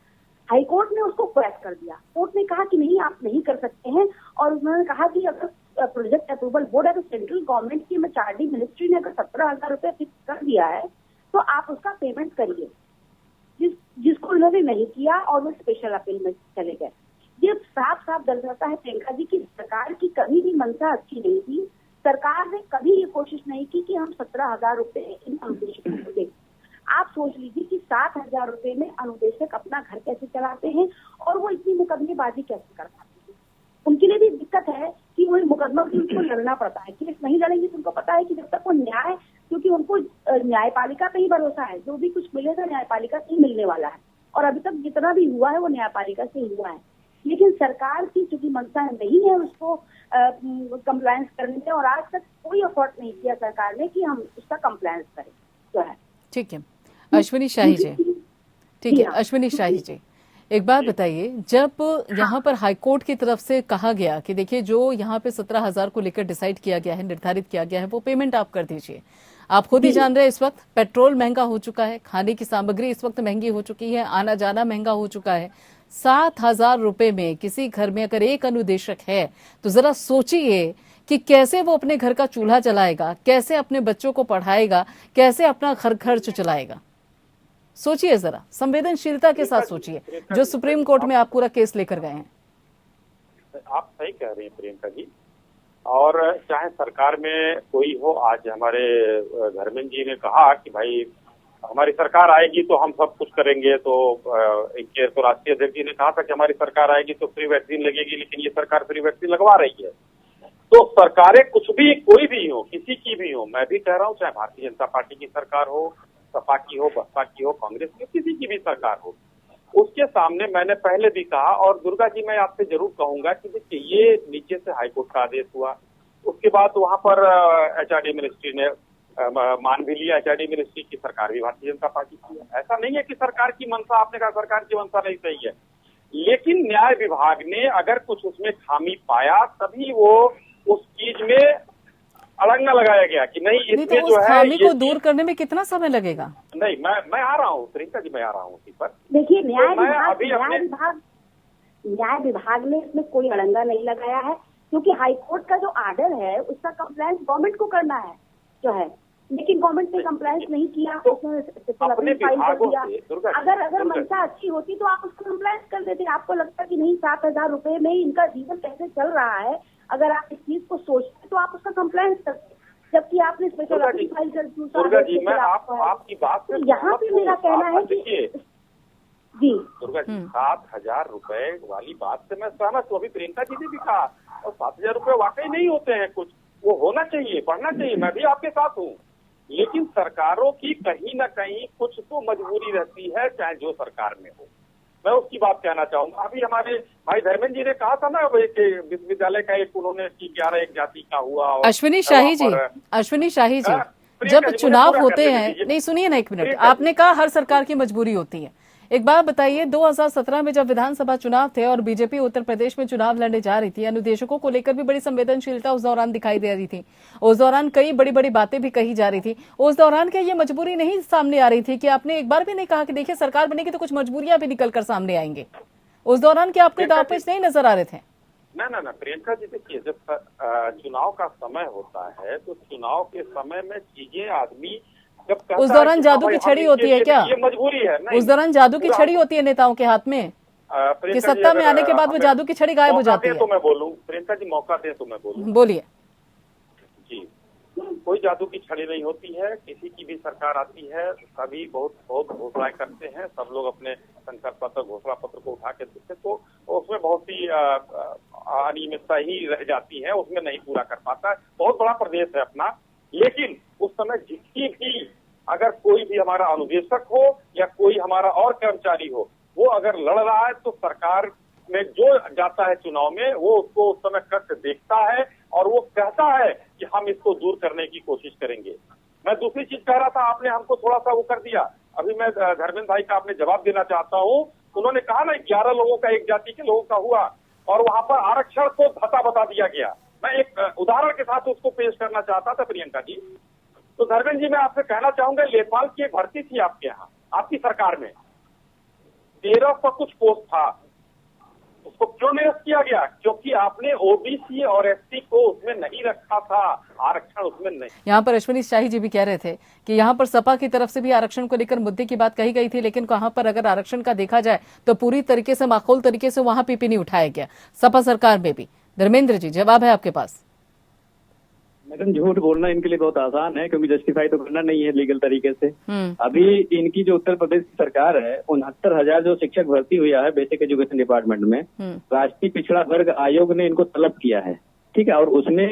हाईकोर्ट ने उसको क्वैश कर दिया। कोर्ट ने कहा कि नहीं, आप नहीं कर सकते हैं और उन्होंने कहा कि अगर प्रोजेक्ट अप्रूवल बोर्ड है तो सेंट्रल गवर्नमेंट की एचआरडी मिनिस्ट्री ने अगर 17,000 रुपए फिक्स कर दिया है तो आप उसका पेमेंट करिए, जिसको उन्होंने नहीं किया और वो स्पेशल अपील में चले गए। ये साफ साफ दर्शाता है प्रियंका जी की सरकार की कभी भी मंशा अच्छी नहीं थी। सरकार ने कभी ये कोशिश नहीं की कि हम 17,000 रुपए इन अनुदेशकों को दें। आप सोच लीजिए कि 7,000 रुपए में अनुदेशक अपना घर कैसे चलाते हैं और वो इतनी मुकदमेबाजी कैसे कर पाते हैं। उनके लिए भी दिक्कत है कि वो मुकदमा भी उनको लड़ना पड़ता है। केस नहीं लड़ेंगे तो उनको पता है कि जब तक वो न्याय, क्योंकि उनको न्यायपालिका पे ही भरोसा है, जो भी कुछ मिलेगा न्यायपालिका से ही मिलने वाला है और अभी तक जितना भी हुआ है वो न्यायपालिका से ही हुआ है। लेकिन सरकार की चूंकि मंशा नहीं है उसको कंप्लायंस करने में और आज तक कोई एफर्ट नहीं किया सरकार ने कि हम उसका कंप्लायंस करें जो है। ठीक है अश्विनी शाही जी, ठीक है अश्विनी शाही जी, एक बात बताइए, जब यहाँ पर हाईकोर्ट की तरफ से कहा गया कि देखिए जो यहाँ पे 17,000 को लेकर डिसाइड किया गया है, निर्धारित किया गया है, वो पेमेंट आप कर दीजिए। आप खुद ही जान रहे हैं इस वक्त पेट्रोल महंगा हो चुका है, खाने की सामग्री इस वक्त महंगी हो चुकी है, आना जाना महंगा हो चुका है। 7,000 रुपए में किसी घर में अगर एक अनुदेशक है तो जरा सोचिए कि कैसे वो अपने घर का चूल्हा चलाएगा, कैसे अपने बच्चों को पढ़ाएगा, कैसे अपना खर्च चलाएगा। सोचिए जरा, संवेदनशीलता के साथ सोचिए, जो सुप्रीम कोर्ट में आप पूरा केस लेकर गए हैं। आप सही कह रही हैं प्रियंका जी, और चाहे सरकार में कोई हो, आज हमारे धर्मेंद्र जी ने कहा कि भाई हमारी सरकार आएगी तो हम सब कुछ करेंगे, तो इनके तो राष्ट्रीय अध्यक्ष जी ने कहा था कि हमारी सरकार आएगी तो फ्री वैक्सीन लगेगी, लेकिन ये सरकार फ्री वैक्सीन लगवा रही है। तो सरकारें कुछ भी, कोई भी हो, किसी की भी हो, मैं भी कह रहा हूँ चाहे भारतीय जनता पार्टी की सरकार हो, सपा की हो, बसपा की हो, कांग्रेस की, किसी की भी सरकार हो, उसके सामने मैंने पहले भी कहा और दुर्गा जी मैं आपसे जरूर कहूंगा कि देखिए ये नीचे से हाईकोर्ट का आदेश हुआ, उसके बाद वहां पर एचआरडी मिनिस्ट्री ने मान भी लिया, एचआरडी मिनिस्ट्री की सरकार भी भारतीय जनता पार्टी की है। ऐसा नहीं है कि सरकार की मंशा, आपने कहा सरकार की मंशा नहीं सही है, लेकिन न्याय विभाग ने अगर कुछ उसमें खामी पाया तभी वो उस चीज में अड़ंगा लगाया गया कि नहीं इसमें तो जो है खामी को दूर करने में कितना समय लगेगा। नहीं, मैं आ रहा हूँ प्रियंका जी, मैं आ रहा हूँ उसी पर। देखिए न्याय तो विभाग ने इसमें कोई अड़ंगा नहीं लगाया है, क्योंकि हाईकोर्ट का जो ऑर्डर है उसका कंप्लायंस गवर्नमेंट को करना है जो है, लेकिन गवर्नमेंट ने कंप्लायंस नहीं किया, उसने फाइल कर दिया। अगर मंशा अच्छी होती तो आप उसको कंप्लायंस कर देते। आपको लगता कि नहीं 7,000 रुपए में इनका जीवन कैसे चल रहा है, अगर आप इस चीज को सोचते तो आप उसका कंप्लायंस करते, जबकि आपने स्पेशल अपील फाइल कर दी। दुर्गा जी मैं आपकी बात से यहाँ पे मेरा कहना है कि जी दुर्गा जी 7,000 रुपए वाली बात से मैं सहमत हूँ। अभी प्रियंका जी ने भी कहा, और 7,000 रुपए वाकई नहीं होते हैं कुछ, वो होना चाहिए, बढ़ना चाहिए, मैं भी आपके साथ हूँ, लेकिन सरकारों की कहीं ना कहीं कुछ तो मजबूरी रहती है, चाहे जो सरकार में हो। मैं उसकी बात कहना चाहूंगा। अभी हमारे भाई धर्मेंद्र जी ने कहा था ना, विश्वविद्यालय का एक उन्होंने 11 एक जाति का हुआ। अश्विनी शाही जी, जब चुनाव होते हैं, नहीं सुनिए ना एक मिनट, आपने कहा हर सरकार की मजबूरी होती है। एक बात बताइए, 2017 में जब विधानसभा चुनाव थे और बीजेपी उत्तर प्रदेश में चुनाव लड़ने जा रही थी, अनुदेशकों को लेकर भी बड़ी संवेदनशीलता उस दौरान दिखाई दे रही थी। उस दौरान कई बड़ी बड़ी बातें भी कही जा रही थी। उस दौरान क्या ये मजबूरी नहीं सामने आ रही थी कि आपने एक बार भी नहीं कहा कि देखिए सरकार बनेगी तो कुछ मजबूरियां भी निकल कर सामने आएंगे? उस दौरान क्या आपके दांवपेच नहीं नजर आ रहे थे? ना प्रियंका जी, देखिए जब चुनाव का समय होता है तो चुनाव के समय में चीजें आदमी उस दौरान जादू की छड़ी होती है क्या? ये मजबूरी है। उस दौरान जादू की छड़ी होती है नेताओं के हाथ में कि सत्ता में आने के बाद वो जादू की छड़ी गायब हो जाती है। तो मैं बोलूं प्रियंका जी, मौका दे तो मैं बोलूं। बोलिए जी, कोई जादू की छड़ी नहीं होती है। किसी की भी सरकार आती है, सभी बहुत घोषणाएं करते हैं, सब लोग अपने संकल्प पत्र घोषणा पत्र को उठा के देते तो उसमें बहुत सी अनियमितता ही रह जाती है, उसमें नहीं पूरा कर पाता। बहुत बड़ा प्रदेश है अपना, लेकिन उस समय जिसकी भी अगर कोई भी हमारा अनुदेशक हो या कोई हमारा और कर्मचारी हो, वो अगर लड़ रहा है तो सरकार में जो जाता है चुनाव में, वो उसको उस समय कष्ट देखता है और वो कहता है कि हम इसको दूर करने की कोशिश करेंगे। मैं दूसरी चीज कह रहा था, आपने हमको थोड़ा सा वो कर दिया। अभी मैं धर्मेंद्र भाई का आपने जवाब देना चाहता हूँ। उन्होंने कहा ना 11 लोगों का, एक जाति के लोगों का हुआ और वहां पर आरक्षण को धता बता दिया गया। मैं एक उदाहरण के साथ उसको पेश करना चाहता था प्रियंका जी। तो धर्मेंद्र जी, मैं आपसे कहना चाहूंगा, लेखपाल की एक भर्ती थी आपके यहाँ, आपकी सरकार में 1300 कुछ पोस्ट था, उसको क्यों निरस्त किया गया? क्योंकि आपने ओबीसी और एसटी को उसमें नहीं रखा था, आरक्षण उसमें नहीं। यहाँ पर अश्विनी शाही जी भी कह रहे थे कि यहाँ पर सपा की तरफ से भी आरक्षण को लेकर मुद्दे की बात कही गई थी, लेकिन वहां पर अगर आरक्षण का देखा जाए तो पूरी तरीके से माकूल तरीके से वहां पीपी नहीं उठाया गया, सपा सरकार में भी। धर्मेंद्र जी, जवाब है आपके पास। मैडम, झूठ बोलना इनके लिए बहुत आसान है, क्योंकि जस्टिफाई तो करना नहीं है लीगल तरीके से। अभी इनकी जो उत्तर प्रदेश की सरकार है, 69,000 जो शिक्षक भर्ती हुआ है बेसिक एजुकेशन डिपार्टमेंट में, राष्ट्रीय पिछड़ा वर्ग आयोग ने इनको तलब किया है, ठीक है, और उसने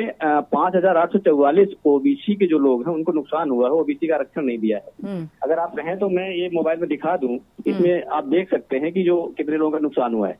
5,844 ओबीसी के जो लोग हैं उनको नुकसान हुआ है, ओबीसी का आरक्षण नहीं दिया है। अगर आप कहें तो मैं ये मोबाइल में दिखा दूं, इसमें आप देख सकते हैं कि जो कितने लोगों का नुकसान हुआ है।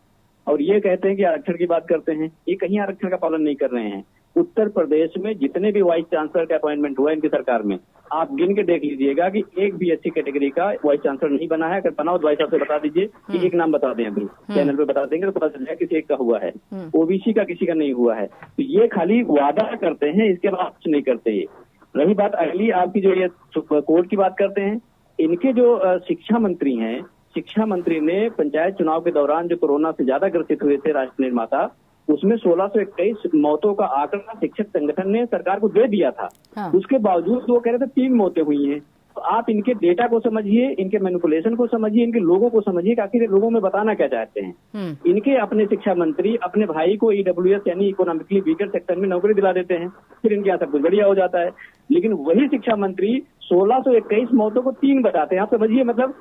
और ये कहते हैं कि आरक्षण की बात करते हैं, ये कहीं आरक्षण का पालन नहीं कर रहे हैं। उत्तर प्रदेश में जितने भी वाइस चांसलर का अपॉइंटमेंट हुआ इनकी सरकार में, आप गिन के देख लीजिएगा कि एक भी एससी कैटेगरी का वाइस चांसलर नहीं बना है। अगर बनाओ तो भाई साहब से बता दीजिए कि एक नाम बता दें, अभी चैनल पे बता देंगे तो पता चल जाएगा किसी एक का हुआ है, ओबीसी का किसी का नहीं हुआ है। तो ये खाली वादा करते हैं, इसके बाद कुछ नहीं करते। ये रही बात अगली आपकी जो ये कोर्ट की बात करते हैं, इनके जो शिक्षा मंत्री हैं, शिक्षा मंत्री ने पंचायत चुनाव के दौरान जो कोरोना से ज्यादा ग्रसित हुए थे राष्ट्र निर्माता, उसमें 1621 मौतों का आंकड़ा शिक्षक संगठन ने सरकार को दे दिया था। हाँ। उसके बावजूद वो कह रहे थे 3 मौतें हुई हैं। तो आप इनके डेटा को समझिए, इनके मैनिपुलेशन को समझिए, इनके लोगों को समझिए कि आखिर लोगों में बताना क्या चाहते हैं। इनके अपने शिक्षा मंत्री अपने भाई को ईडब्ल्यूएस यानी इकोनॉमिकली वीकर सेक्टर में नौकरी दिला देते हैं, फिर इनके यहाँ सब कुछ बढ़िया हो जाता है। लेकिन वही शिक्षा मंत्री 1621 मौतों को 3 बताते हैं। आप समझिए, मतलब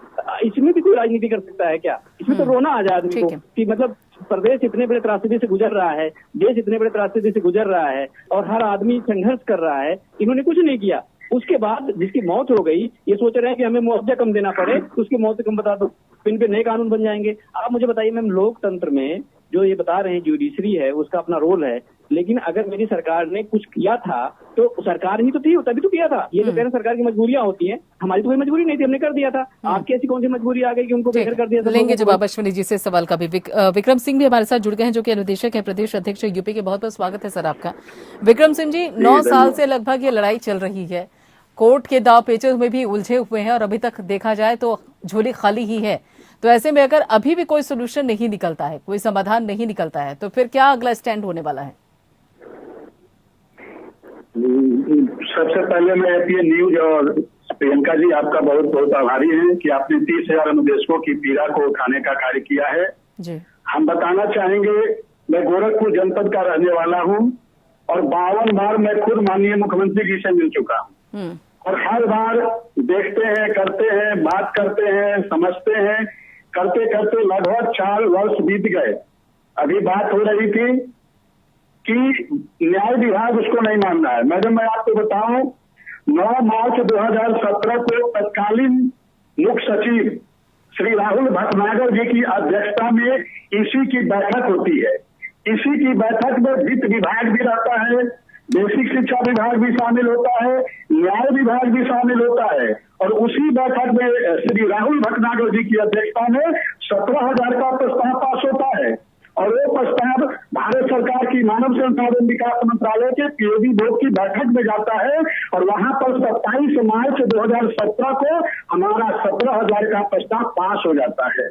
इसमें भी कोई राजनीति कर सकता है क्या? इसमें तो रोना आ जाए आदमी को कि मतलब प्रदेश इतने बड़े त्रासदी से गुजर रहा है, देश इतने बड़े त्रासदी से गुजर रहा है और हर आदमी संघर्ष कर रहा है, इन्होंने कुछ नहीं किया। उसके बाद जिसकी मौत हो गई, ये सोच रहे हैं कि हमें मुआवजा कम देना पड़े तो उसकी मौत कम बता दो, इन पे नए कानून बन जाएंगे। आप मुझे बताइए मैम, लोकतंत्र में जो ये बता रहे हैं जुडिशरी है, उसका अपना रोल है, लेकिन अगर मेरी सरकार ने कुछ किया था तो सरकार ही तो थी, तभी तो किया था। ये तो कह रहे सरकार की मजबूरियां होती हैं, हमारी तो कोई मजबूरी नहीं थी, हमने कर दिया था। आपकी ऐसी कौन सी मजबूरी आ गई कि उनको बेघर कर दिया था? लेंगे जवाब अश्विनी जी से सवाल का भी। विक्रम सिंह भी हमारे साथ जुड़ गए हैं, जो कि अनुदेशक है, प्रदेश अध्यक्ष यूपी के। बहुत बहुत स्वागत है सर आपका। विक्रम सिंह जी, 9 साल से लगभग ये लड़ाई चल रही है, कोर्ट के दाव पेचों में भी उलझे हुए हैं और अभी तक देखा जाए तो झोली खाली ही है। तो ऐसे में अगर अभी भी कोई सोल्यूशन नहीं निकलता है, कोई समाधान नहीं निकलता है, तो फिर क्या अगला स्टैंड होने वाला है? सबसे पहले मैं ये न्यूज और प्रियंका जी आपका बहुत बहुत आभारी हैं कि आपने 30,000 अनुदेशकों की पीड़ा को उठाने का कार्य किया है जी। हम बताना चाहेंगे, मैं गोरखपुर जनपद का रहने वाला हूं और 52 बार मैं खुद माननीय मुख्यमंत्री जी से मिल चुका हूं और हर बार देखते हैं, करते हैं, बात करते हैं, समझते हैं, करते करते लगभग 4 वर्ष बीत गए। अभी बात हो रही थी कि न्याय विभाग उसको नहीं मान रहा है। मैडम, मैं आपको बताऊं, 9 मार्च 2017 को तत्कालीन मुख्य सचिव श्री राहुल भटनागर जी की अध्यक्षता में इसी की बैठक होती है। इसी की बैठक में वित्त विभाग भी रहता है, बेसिक शिक्षा विभाग भी शामिल होता है, न्याय विभाग भी शामिल होता है, और उसी बैठक में श्री राहुल भटनागर जी की अध्यक्षता में 17,000 का प्रस्ताव पास होता है। और वो प्रस्ताव भारत सरकार की मानव संसाधन विकास मंत्रालय के पीओबी बोर्ड की बैठक में जाता है, और वहां पर 27 मार्च 2017 को हमारा 17,000 का प्रस्ताव पास हो जाता है।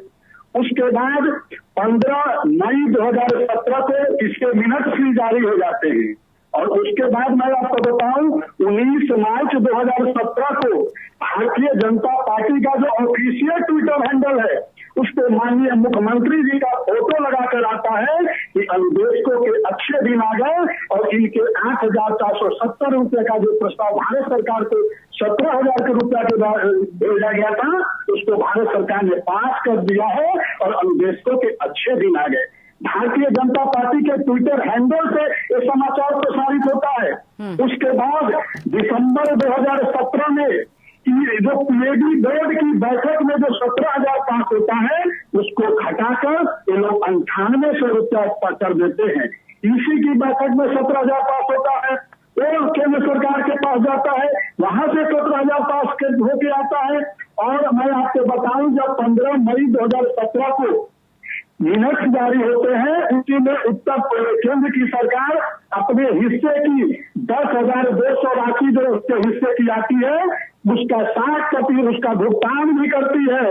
उसके बाद 15 मई 2017 को इसके मिनट्स भी जारी हो जाते हैं, और उसके बाद मैं आपको बताऊं 19 मार्च 2017 को भारतीय जनता पार्टी का जो ऑफिशियल ट्विटर हैंडल है उस पर माननीय मुख्यमंत्री जी का फोटो लगाकर आता है कि अनुदेशकों के अच्छे दिन आ गए, और इनके 8,470 रुपए का जो प्रस्ताव भारत सरकार को 17,000 रुपया के भेजा गया था उसको भारत सरकार ने पास कर दिया है, और अनुदेशकों के अच्छे दिन आ गए। भारतीय जनता पार्टी के ट्विटर हैंडल से ये समाचार प्रसारित होता है। उसके बाद दिसंबर 2017 में जो पीएबी बोर्ड की बैठक में जो 17,000 पास होता है उसको घटाकर ये लोग 9800 रुपया कर देते हैं। इसी की बैठक में 17,000 पास होता है, वो केंद्र सरकार के पास जाता है, वहां से 17,000 पास होके आता है। और मैं आपको बताऊं जब 15 मई 2017 को मिनट्स जारी होते हैं उसी में उत्तर केंद्र की सरकार अपने हिस्से की 10,200 राशि जो उसके हिस्से की आती है उसका 60% उसका भुगतान भी करती है,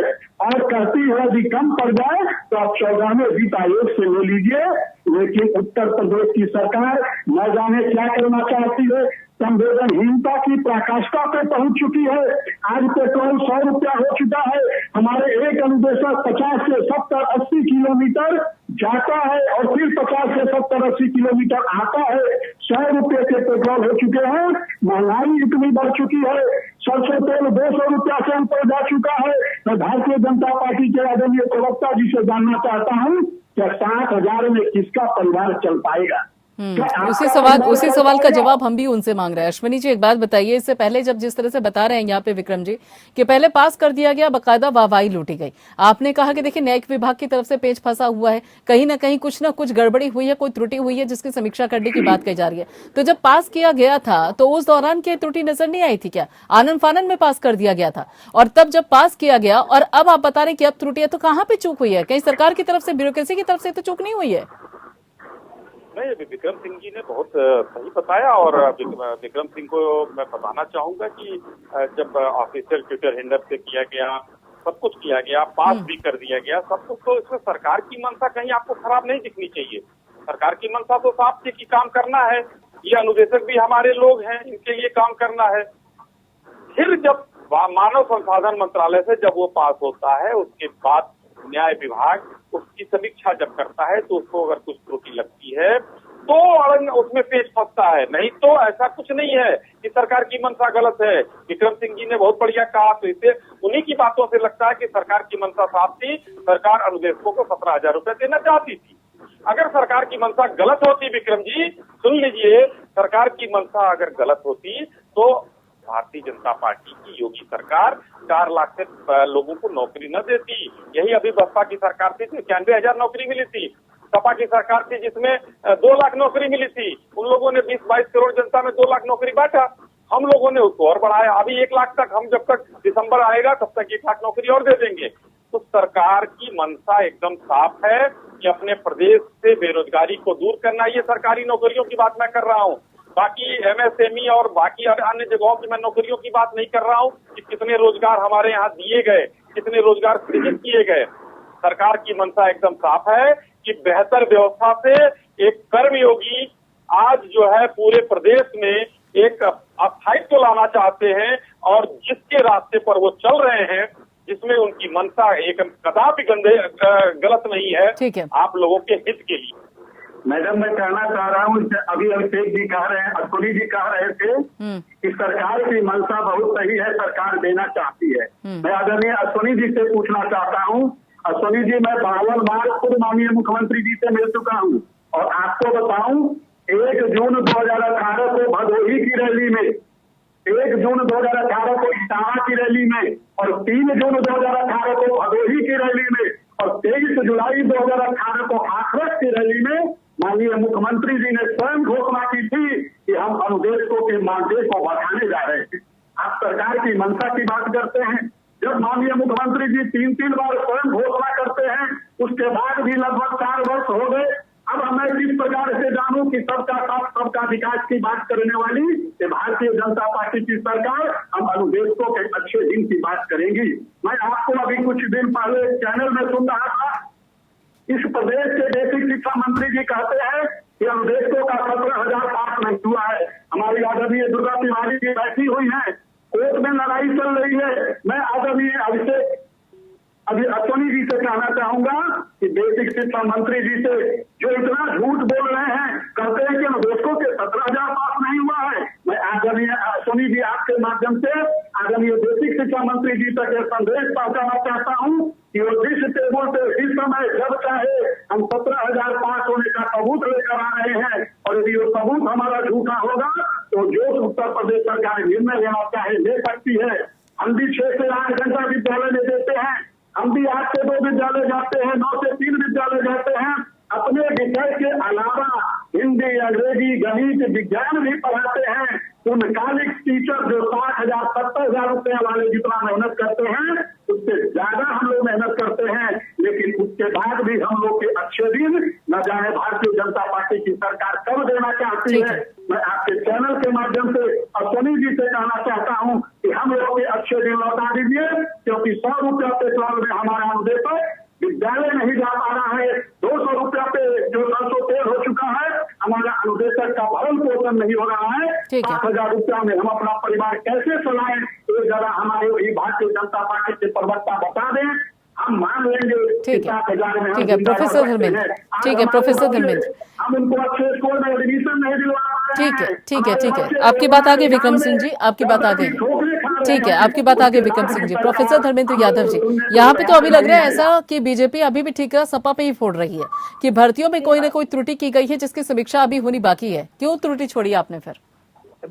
और कहती है यदि कम पड़ जाए तो आप 14वें वित्त आयोग से ले लीजिए। लेकिन उत्तर प्रदेश की सरकार न जाने क्या करना चाहती है, संवेदनहीनता की पराकाष्ठा पे पहुंच चुकी है। आज पेट्रोल 100 रुपया हो चुका है, हमारे एक अनुदेशक 50 से 70-80 किलोमीटर जाता है और फिर 50 से 70-80 किलोमीटर आता है। 100 रुपये के पेट्रोल हो चुके हैं, महंगाई इतनी बढ़ चुकी है, सरसों तेल 200 रुपया से ऊपर जा चुका है। मैं भारतीय जनता पार्टी के आदरणीय प्रवक्ता जी से जानना चाहता हूँ कि 60,000 में किसका परिवार चल पाएगा। उसी सवाल का जवाब हम भी उनसे मांग रहे हैं। अश्विनी जी एक बात बताइए, इससे पहले जब जिस तरह से बता रहे हैं यहाँ पे विक्रम जी कि पहले पास कर दिया गया, बकायदा वाहवाही लूटी गई, आपने कहा कि देखिए न्यायिक विभाग की तरफ से पेच फंसा हुआ है, कहीं ना कहीं कुछ ना कुछ गड़बड़ी हुई है, कोई त्रुटि हुई है जिसकी समीक्षा करने की बात कही जा रही है। तो जब पास किया गया था तो उस दौरान क्या त्रुटि नजर नहीं आई थी? क्या आनन फानन में पास कर दिया गया था? और तब जब पास किया गया और अब आप बता रहे हैं कि अब त्रुटि है, तो कहाँ पे चूक हुई है? कहीं सरकार की तरफ से, ब्यूरोक्रेसी की तरफ से तो चूक नहीं हुई है? नहीं, विक्रम सिंह जी ने बहुत सही बताया, और विक्रम सिंह को मैं बताना चाहूंगा कि जब ऑफिशियल ट्विटर हैंडल से किया गया, सब कुछ किया गया, पास भी कर दिया गया सब कुछ, तो इसमें सरकार की मंशा कहीं आपको खराब नहीं दिखनी चाहिए। सरकार की मंशा तो साफ थी कि काम करना है, ये अनुदेशक भी हमारे लोग हैं, इनके लिए काम करना है। फिर जब मानव संसाधन मंत्रालय से जब वो पास होता है उसके बाद न्याय विभाग उसकी समीक्षा जब करता है तो उसको अगर कुछ त्रुटि लगती है तो उसमें पेच फंसता है, नहीं तो ऐसा कुछ नहीं है कि सरकार की मंशा गलत है। विक्रम सिंह जी ने बहुत बढ़िया कहा, तो इसे उन्हीं की बातों से लगता है कि सरकार की मंशा साफ थी, सरकार अनुदेशकों को 17,000 रुपए देना चाहती थी। अगर सरकार की मंशा गलत होती, विक्रम जी सुन लीजिए, सरकार की मंशा अगर गलत होती तो भारतीय जनता पार्टी की योगी सरकार 4 लाख से लोगों को नौकरी न देती। यही अभी बसपा की सरकार थी तो 91,000 नौकरी मिली थी। सपा की सरकार थी जिसमें 2 लाख नौकरी मिली थी, उन लोगों ने 20-22 करोड़ जनता में 2 लाख नौकरी बांटा, हम लोगों ने उसको और बढ़ाया। अभी 1 लाख तक, हम जब तक दिसंबर आएगा तब तक 1 लाख नौकरी और दे देंगे। तो सरकार की मंशा एकदम साफ है कि अपने प्रदेश से बेरोजगारी को दूर करना। ये सरकारी नौकरियों की बात मैं कर रहा हूँ, बाकी एमएसएमई और बाकी अन्य जगहों की मैं नौकरियों की बात नहीं कर रहा हूँ कि कितने रोजगार हमारे यहाँ दिए गए, कितने रोजगार सृजित किए गए। सरकार की मंशा एकदम साफ है कि बेहतर व्यवस्था से एक कर्मयोगी आज जो है पूरे प्रदेश में एक स्थायित्व लाना चाहते हैं, और जिसके रास्ते पर वो चल रहे हैं, जिसमें उनकी मंशा एक कदापि गलत नहीं है, आप लोगों के हित के लिए। मैडम मैं कहना चाह रहा हूँ, अभी अभिषेक जी कह रहे हैं, अश्विनी जी कह रहे थे कि सरकार की मंशा बहुत सही है, सरकार देना चाहती है। मैं आदरणीय अश्विनी जी से पूछना चाहता हूँ, अश्विनी जी मैं 52 बार खुद माननीय मुख्यमंत्री जी से मिल चुका हूँ, और आपको बताऊं 1 जून 2018 को भदोही की रैली में 1 जून 2018 को इटावा की रैली में और 3 जून 2018 को भदोही की रैली में और 23 जुलाई 2018 को हाथरस की रैली में माननीय मुख्यमंत्री जी ने स्वयं घोषणा की थी कि हम अनुदेशकों के मानदेय को बढ़ाने जा रहे हैं। आप सरकार की मंशा की बात करते हैं। जब माननीय मुख्यमंत्री जी 3 बार स्वयं घोषणा करते हैं, उसके बाद भी लगभग 4 वर्ष हो गए। अब मैं किस प्रकार से जानूं कि सबका साथ सबका विकास की बात करने वाली ये भारतीय जनता पार्टी की सरकार हम अनुदेशकों के अच्छे दिन की बात करेंगी। मैं आपको अभी कुछ दिन पहले चैनल में सुन रहा था, इस प्रदेश के बेसिक शिक्षा मंत्री जी कहते हैं कि अनुदेशकों का 17,000 पास नहीं हुआ है। हमारी आदरणीय दुर्गा तिवारी जी बैठी हुई है, कोर्ट में लड़ाई चल रही है। मैं आदरणीय अश्विनी जी से कहना चाहूंगा कि बेसिक शिक्षा मंत्री जी से जो इतना झूठ बोल रहे हैं, कहते हैं कि अनुदेशकों के 17,000 पास नहीं हुआ है। मैं आदरणीय अश्विनी जी आपके माध्यम से आदरणीय बेसिक शिक्षा मंत्री जी तक यह संदेश पहुंचाना चाहता हूं कि वो जिस टेबल पे इस समय जब चाहे हम 17,000 पास होने का सबूत लेकर आ रहे हैं और यदि वो सबूत हमारा झूठा होगा तो जो उत्तर प्रदेश सरकार निर्णय लेना चाहे ले सकती है। हम भी 6 से 8 घंटा विद्यालय में देते हैं, हम भी 8 से 2 विद्यालय जाते हैं, 9 से 3 विद्यालय जाते हैं। अपने विषय के अलावा हिंदी, अंग्रेजी, गणित, विज्ञान भी पढ़ाते हैं। पूर्णकालिक टीचर जो 60,000 70,000 रुपए वाले जितना मेहनत करते हैं उससे ज्यादा हम लोग मेहनत करते हैं, लेकिन उसके बाद भी हम लोग के अच्छे दिन न जाने भारतीय जनता पार्टी की सरकार कब देना चाहती है। मैं आपके चैनल के माध्यम से अश्विनी जी से कहना चाहता हूं कि हम लोग के अच्छे दिन लौटा दीजिए, क्योंकि 100 रुपया पेट्रोल में हमारा अनुदेशक विद्यालय नहीं जा पा रहा है। 200 रुपया पे जो 300 तेल हो चुका है, हमारा अनुदेशक का भरण पोषण नहीं हो रहा है। 7,000 रुपया में हम अपना परिवार कैसे चलाएं, तो जरा हमारे वही भारतीय जनता पार्टी के प्रवक्ता बता दें, हम मान लेंगे। ठीक है प्रोफेसर धर्मेंद्र, ठीक है प्रोफेसर धर्मेंद्र, हम उनको अच्छे स्कूल में एडमिशन नहीं दिलवा रहे हैं। ठीक है आपकी बात आगे विक्रम सिंह जी, आपकी बात आगे, ठीक है आपकी बात आगे विक्रम सिंह जी। प्रोफेसर धर्मेंद्र यादव जी, यहाँ पे तो अभी लग रहा है ऐसा कि बीजेपी अभी भी ठीक है सपा पे ही फोड़ रही है कि भर्तियों में कोई न कोई त्रुटि की गई है जिसकी समीक्षा अभी होनी बाकी है। क्यों त्रुटि छोड़ी आपने फिर,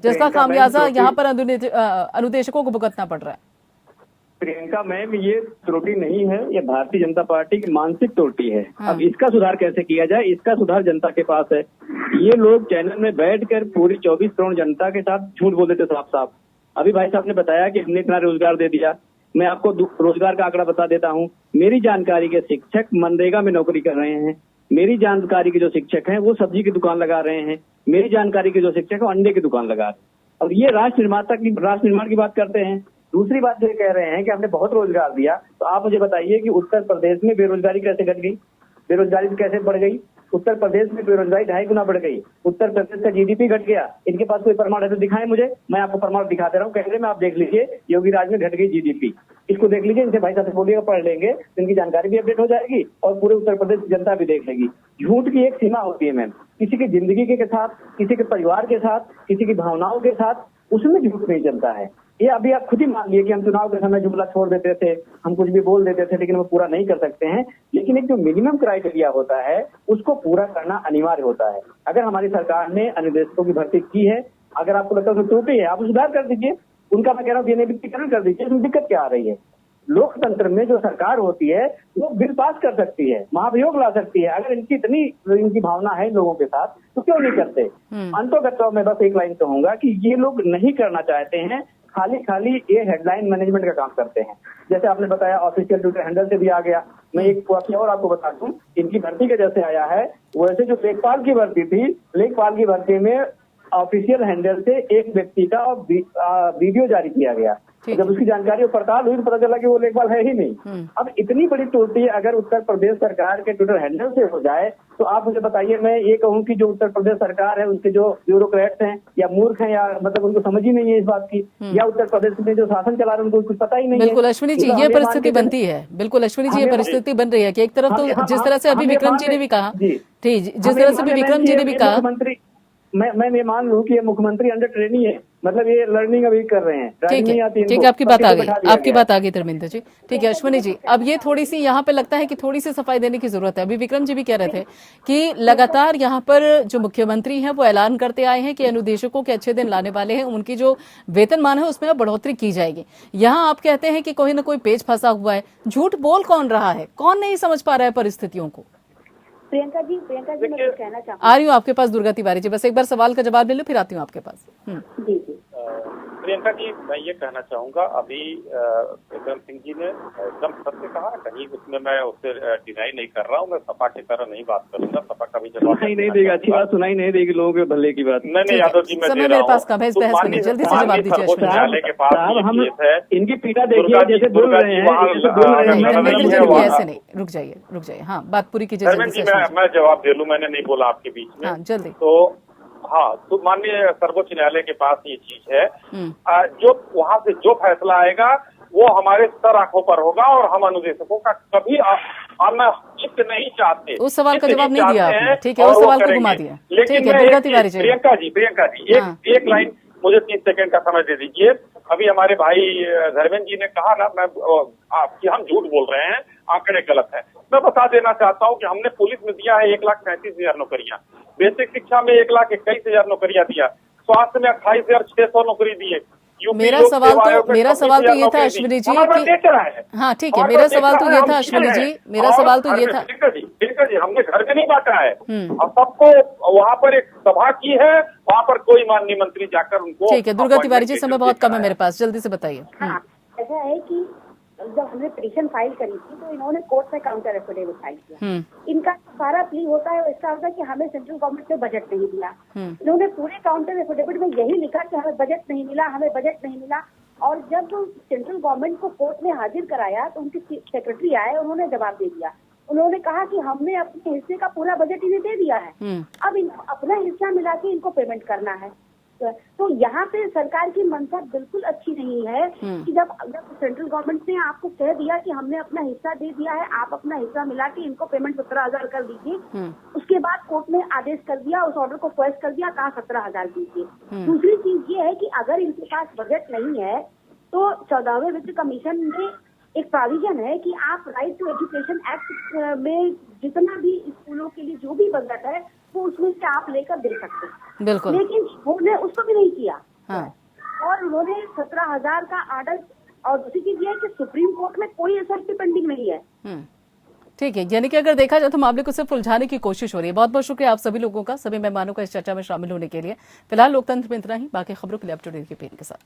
जिसका खामियाजा यहाँ पर अनुदेशकों को भुगतना पड़ रहा है? प्रियंका मैम, ये त्रुटि नहीं है, ये भारतीय जनता पार्टी की मानसिक त्रुटि है। अब इसका सुधार कैसे किया जाए, इसका सुधार जनता के पास है। ये लोग चैनल में बैठकर पूरी 24 करोड़ जनता के साथ झूठ बोल देते साफ साफ। अभी भाई साहब ने बताया कि हमने इतना रोजगार दे दिया। मैं आपको रोजगार का आंकड़ा बता देता हूँ। मेरी जानकारी के शिक्षक मनरेगा में नौकरी कर रहे हैं। मेरी जानकारी के जो शिक्षक हैं वो सब्जी की दुकान लगा रहे हैं। मेरी जानकारी के जो शिक्षक है वो अंडे की दुकान लगा रहे हैं। और ये राष्ट्र निर्माण की बात करते हैं। दूसरी बात ये कह रहे हैं कि हमने बहुत रोजगार दिया। तो आप मुझे बताइए कि उत्तर प्रदेश में बेरोजगारी कैसे घट गई, बेरोजगारी कैसे बढ़ गई? उत्तर प्रदेश में बेरोजगारी 2.5 गुना बढ़ गई। उत्तर प्रदेश का जीडीपी घट गया। इनके पास कोई प्रमाण है तो दिखाएं मुझे, मैं आपको प्रमाण दिखा दे रहा हूँ। कैमरे में आप देख लीजिए, योगी राज में घट गई जीडीपी। इसको देख लीजिए, इनसे भाई साहब से बोलिएगा, पढ़ लेंगे तो इनकी जानकारी भी अपडेट हो जाएगी और पूरे उत्तर प्रदेश की जनता भी देख लेगी। झूठ की एक सीमा होती है मैम, किसी की जिंदगी के साथ, किसी के परिवार के साथ, किसी की भावनाओं के साथ, उसमें झूठ नहीं चलता है। ये अभी आप खुद ही मान लिए कि हम चुनाव के समय जुमला छोड़ देते थे, हम कुछ भी बोल देते थे, लेकिन वो पूरा नहीं कर सकते हैं। लेकिन एक जो मिनिमम क्राइटेरिया होता है उसको पूरा करना अनिवार्य होता है। अगर हमारी सरकार ने अनुदेशकों की भर्ती की है, अगर आपको लगता है उसमें त्रुटि है, आप सुधार कर दीजिए। उनका मैं कह रहा हूँ विनियमितीकरण कर दीजिए। इसमें दिक्कत क्या आ रही है? लोकतंत्र में जो सरकार होती है वो बिल पास कर सकती है, महाभियोग ला सकती है। अगर इनकी भावना है लोगों के साथ तो क्यों नहीं करते? अंतोगत्वा में बस एक लाइन कहूंगा कि ये लोग नहीं करना चाहते हैं, खाली ये हेडलाइन मैनेजमेंट का काम करते हैं। जैसे आपने बताया ऑफिशियल ट्विटर हैंडल से भी आ गया। मैं एक वाक्य और आपको बता दूं, इनकी भर्ती के जैसे आया है वैसे जो लेखपाल की भर्ती थी, लेखपाल की भर्ती में ऑफिशियल हैंडल से एक व्यक्ति का वीडियो जारी किया गया। जब उसकी जानकारी पड़ताल हुई तो पता चला कि वो लेखपाल है ही नहीं। अब इतनी बड़ी त्रुटि अगर उत्तर प्रदेश सरकार के ट्विटर हैंडल से हो जाए तो आप मुझे बताइए, मैं ये कहूँ कि जो उत्तर प्रदेश सरकार है उसके जो ब्यूरोक्रेट्स हैं या मूर्ख हैं या मतलब उनको समझ ही नहीं है इस बात की, या उत्तर प्रदेश में जो शासन चला रहे हैं उनको कुछ पता ही नहीं है। बिल्कुल अश्विनी जी, ये परिस्थिति बनती है। बिल्कुल अश्विनी जी, ये परिस्थिति बन रही है कि एक तरफ तो जिस तरह से अभी विक्रम जी ने भी कहा, जिस तरह से भी विक्रम जी ने भी कहा, मैं ये मान लूं कि ये मुख्यमंत्री अंडर ट्रेनी है, मतलब ये लर्निंग अभी कर रहे हैं, ठीक है, ठीक है, आपकी बात आ गई, आपकी बात आ गई धर्मेंद्र जी। ठीक है अश्विनी जी, अब ये थोड़ी सी यहाँ पे लगता है कि थोड़ी सी सफाई देने की जरूरत है। अभी विक्रम जी भी कह रहे थे कि लगातार यहाँ पर जो मुख्यमंत्री हैं वो ऐलान करते आए हैं कि अनुदेशकों के अच्छे दिन लाने वाले हैं, उनकी जो वेतनमान है उसमें अब बढ़ोतरी की जाएगी। यहाँ आप कहते हैं कि कोई ना कोई पेच फंसा हुआ है, झूठ बोल कौन रहा है, कौन नहीं समझ पा रहा है परिस्थितियों को? प्रियंका जी मैं कुछ कहना चाहूँ। आ रही हूँ आपके पास दुर्गा तिवारी जी, बस एक बार सवाल का जवाब ले लो फिर आती हूँ आपके पास। जी जी प्रियंका जी, मैं ये कहना चाहूंगा, अभी विक्रम सिंह जी ने एकदम सत्य कहा, कहीं उसमें मैं उससे डिनाई नहीं कर रहा हूँ। मैं सपा की तरह नहीं बात करूंगा, सपा का भी जवाब नहीं देगा, अच्छी बात सुनाई नहीं देगी लोगों के भले की बात। नहीं यादव जी, मैं समय मेरे पास कम है, इस बहस में नहीं, जल्दी से जवाब दीजिए अश्विनी न्यायालय के पास हम है, इनकी पीड़ा देखिए जैसे बोल रहे हैं, ऐसे नहीं, रुक जाइए, हाँ बात पूरी कीजिए जल्दी से। मैं जवाब दे लूं, मैंने नहीं बोला आपके बीच में। हाँ जल्दी। तो हाँ, तो माननीय सर्वोच्च न्यायालय के पास ये चीज है, जो वहाँ से जो फैसला आएगा वो हमारे सर आंखों पर होगा, और हम अनुदेशकों का कभी आना चित्त नहीं चाहते। उस सवाल का जवाब नहीं दिया आपने, ठीक है, उस सवाल को घुमा दिया। लेकिन दुर्गा तिवारी जी, प्रियंका जी एक लाइन मुझे 30 सेकंड का समय दे दीजिए। अभी हमारे भाई धर्मेंद्र जी ने कहा ना, मैं कि हम झूठ बोल रहे हैं, आंकड़े गलत है। मैं बता देना चाहता हूं कि हमने पुलिस में दिया है 1,35,000 नौकरियां, बेसिक शिक्षा में 1,21,000 नौकरियां दिया, स्वास्थ्य में 28,600 नौकरी दिए। मेरा सवाल तो ये था अश्विनी जी कि हाँ ठीक है, मेरा सवाल तो ये था अश्विनी जी, मेरा सवाल तो ये था। ठीक है जी, हमने घर में नहीं बांटा है, अब सबको वहाँ पर एक सभा की है, वहाँ पर कोई माननीय मंत्री जाकर उनको। ठीक है दुर्गा तिवारी जी, समय बहुत कम है मेरे पास, जल्दी से बताइए। ऐसा है कि जब हमने पिटीशन फाइल करी थी तो इन्होंने कोर्ट में काउंटर एफिडेविट फाइल किया। इनका सारा प्ली होता है, इसका होता है कि हमें सेंट्रल गवर्नमेंट ने बजट नहीं दिया। इन्होंने पूरे काउंटर एफिडेविट में यही लिखा कि हमें बजट नहीं मिला, हमें बजट नहीं मिला। और जब सेंट्रल गवर्नमेंट को कोर्ट में हाजिर कराया तो उनके सेक्रेटरी आए, उन्होंने जवाब दे दिया। उन्होंने कहा कि हमने अपने हिस्से का पूरा बजट इन्हें दे दिया है, अब इनको अपना हिस्सा मिला के इनको पेमेंट करना है। तो यहाँ पे सरकार की मंशा बिल्कुल अच्छी नहीं है कि जब सेंट्रल गवर्नमेंट ने आपको कह दिया कि हमने अपना हिस्सा दे दिया है, आप अपना हिस्सा मिला के इनको पेमेंट 17,000 कर दीजिए, उसके बाद कोर्ट ने आदेश कर दिया, उस ऑर्डर को क्वेश्चन कर दिया, कहा 17,000 दीजिए। दूसरी चीज ये है कि अगर इनके पास बजट नहीं है तो 14वें वित्त कमीशन में एक प्रोविजन है कि आप राइट टू एजुकेशन एक्ट में जितना भी स्कूलों के लिए जो भी बजट है वो उसमें से आप लेकर दे सकते हैं। बिल्कुल, लेकिन उन्होंने उसको भी नहीं किया। हाँ। और उन्होंने 17,000 का ऑर्डर, और दूसरी चीज ये है कि सुप्रीम कोर्ट में कोई एसएलपी पेंडिंग नहीं है। ठीक है, यानी कि अगर देखा जाए तो मामले को सिर्फ उलझाने की कोशिश हो रही है। बहुत बहुत शुक्रिया आप सभी लोगों का, सभी मेहमानों का इस चर्चा में शामिल होने के लिए। फिलहाल लोकतंत्र में इतना ही, बाकी खबरों के लिए अप टू डेट के पेन के साथ।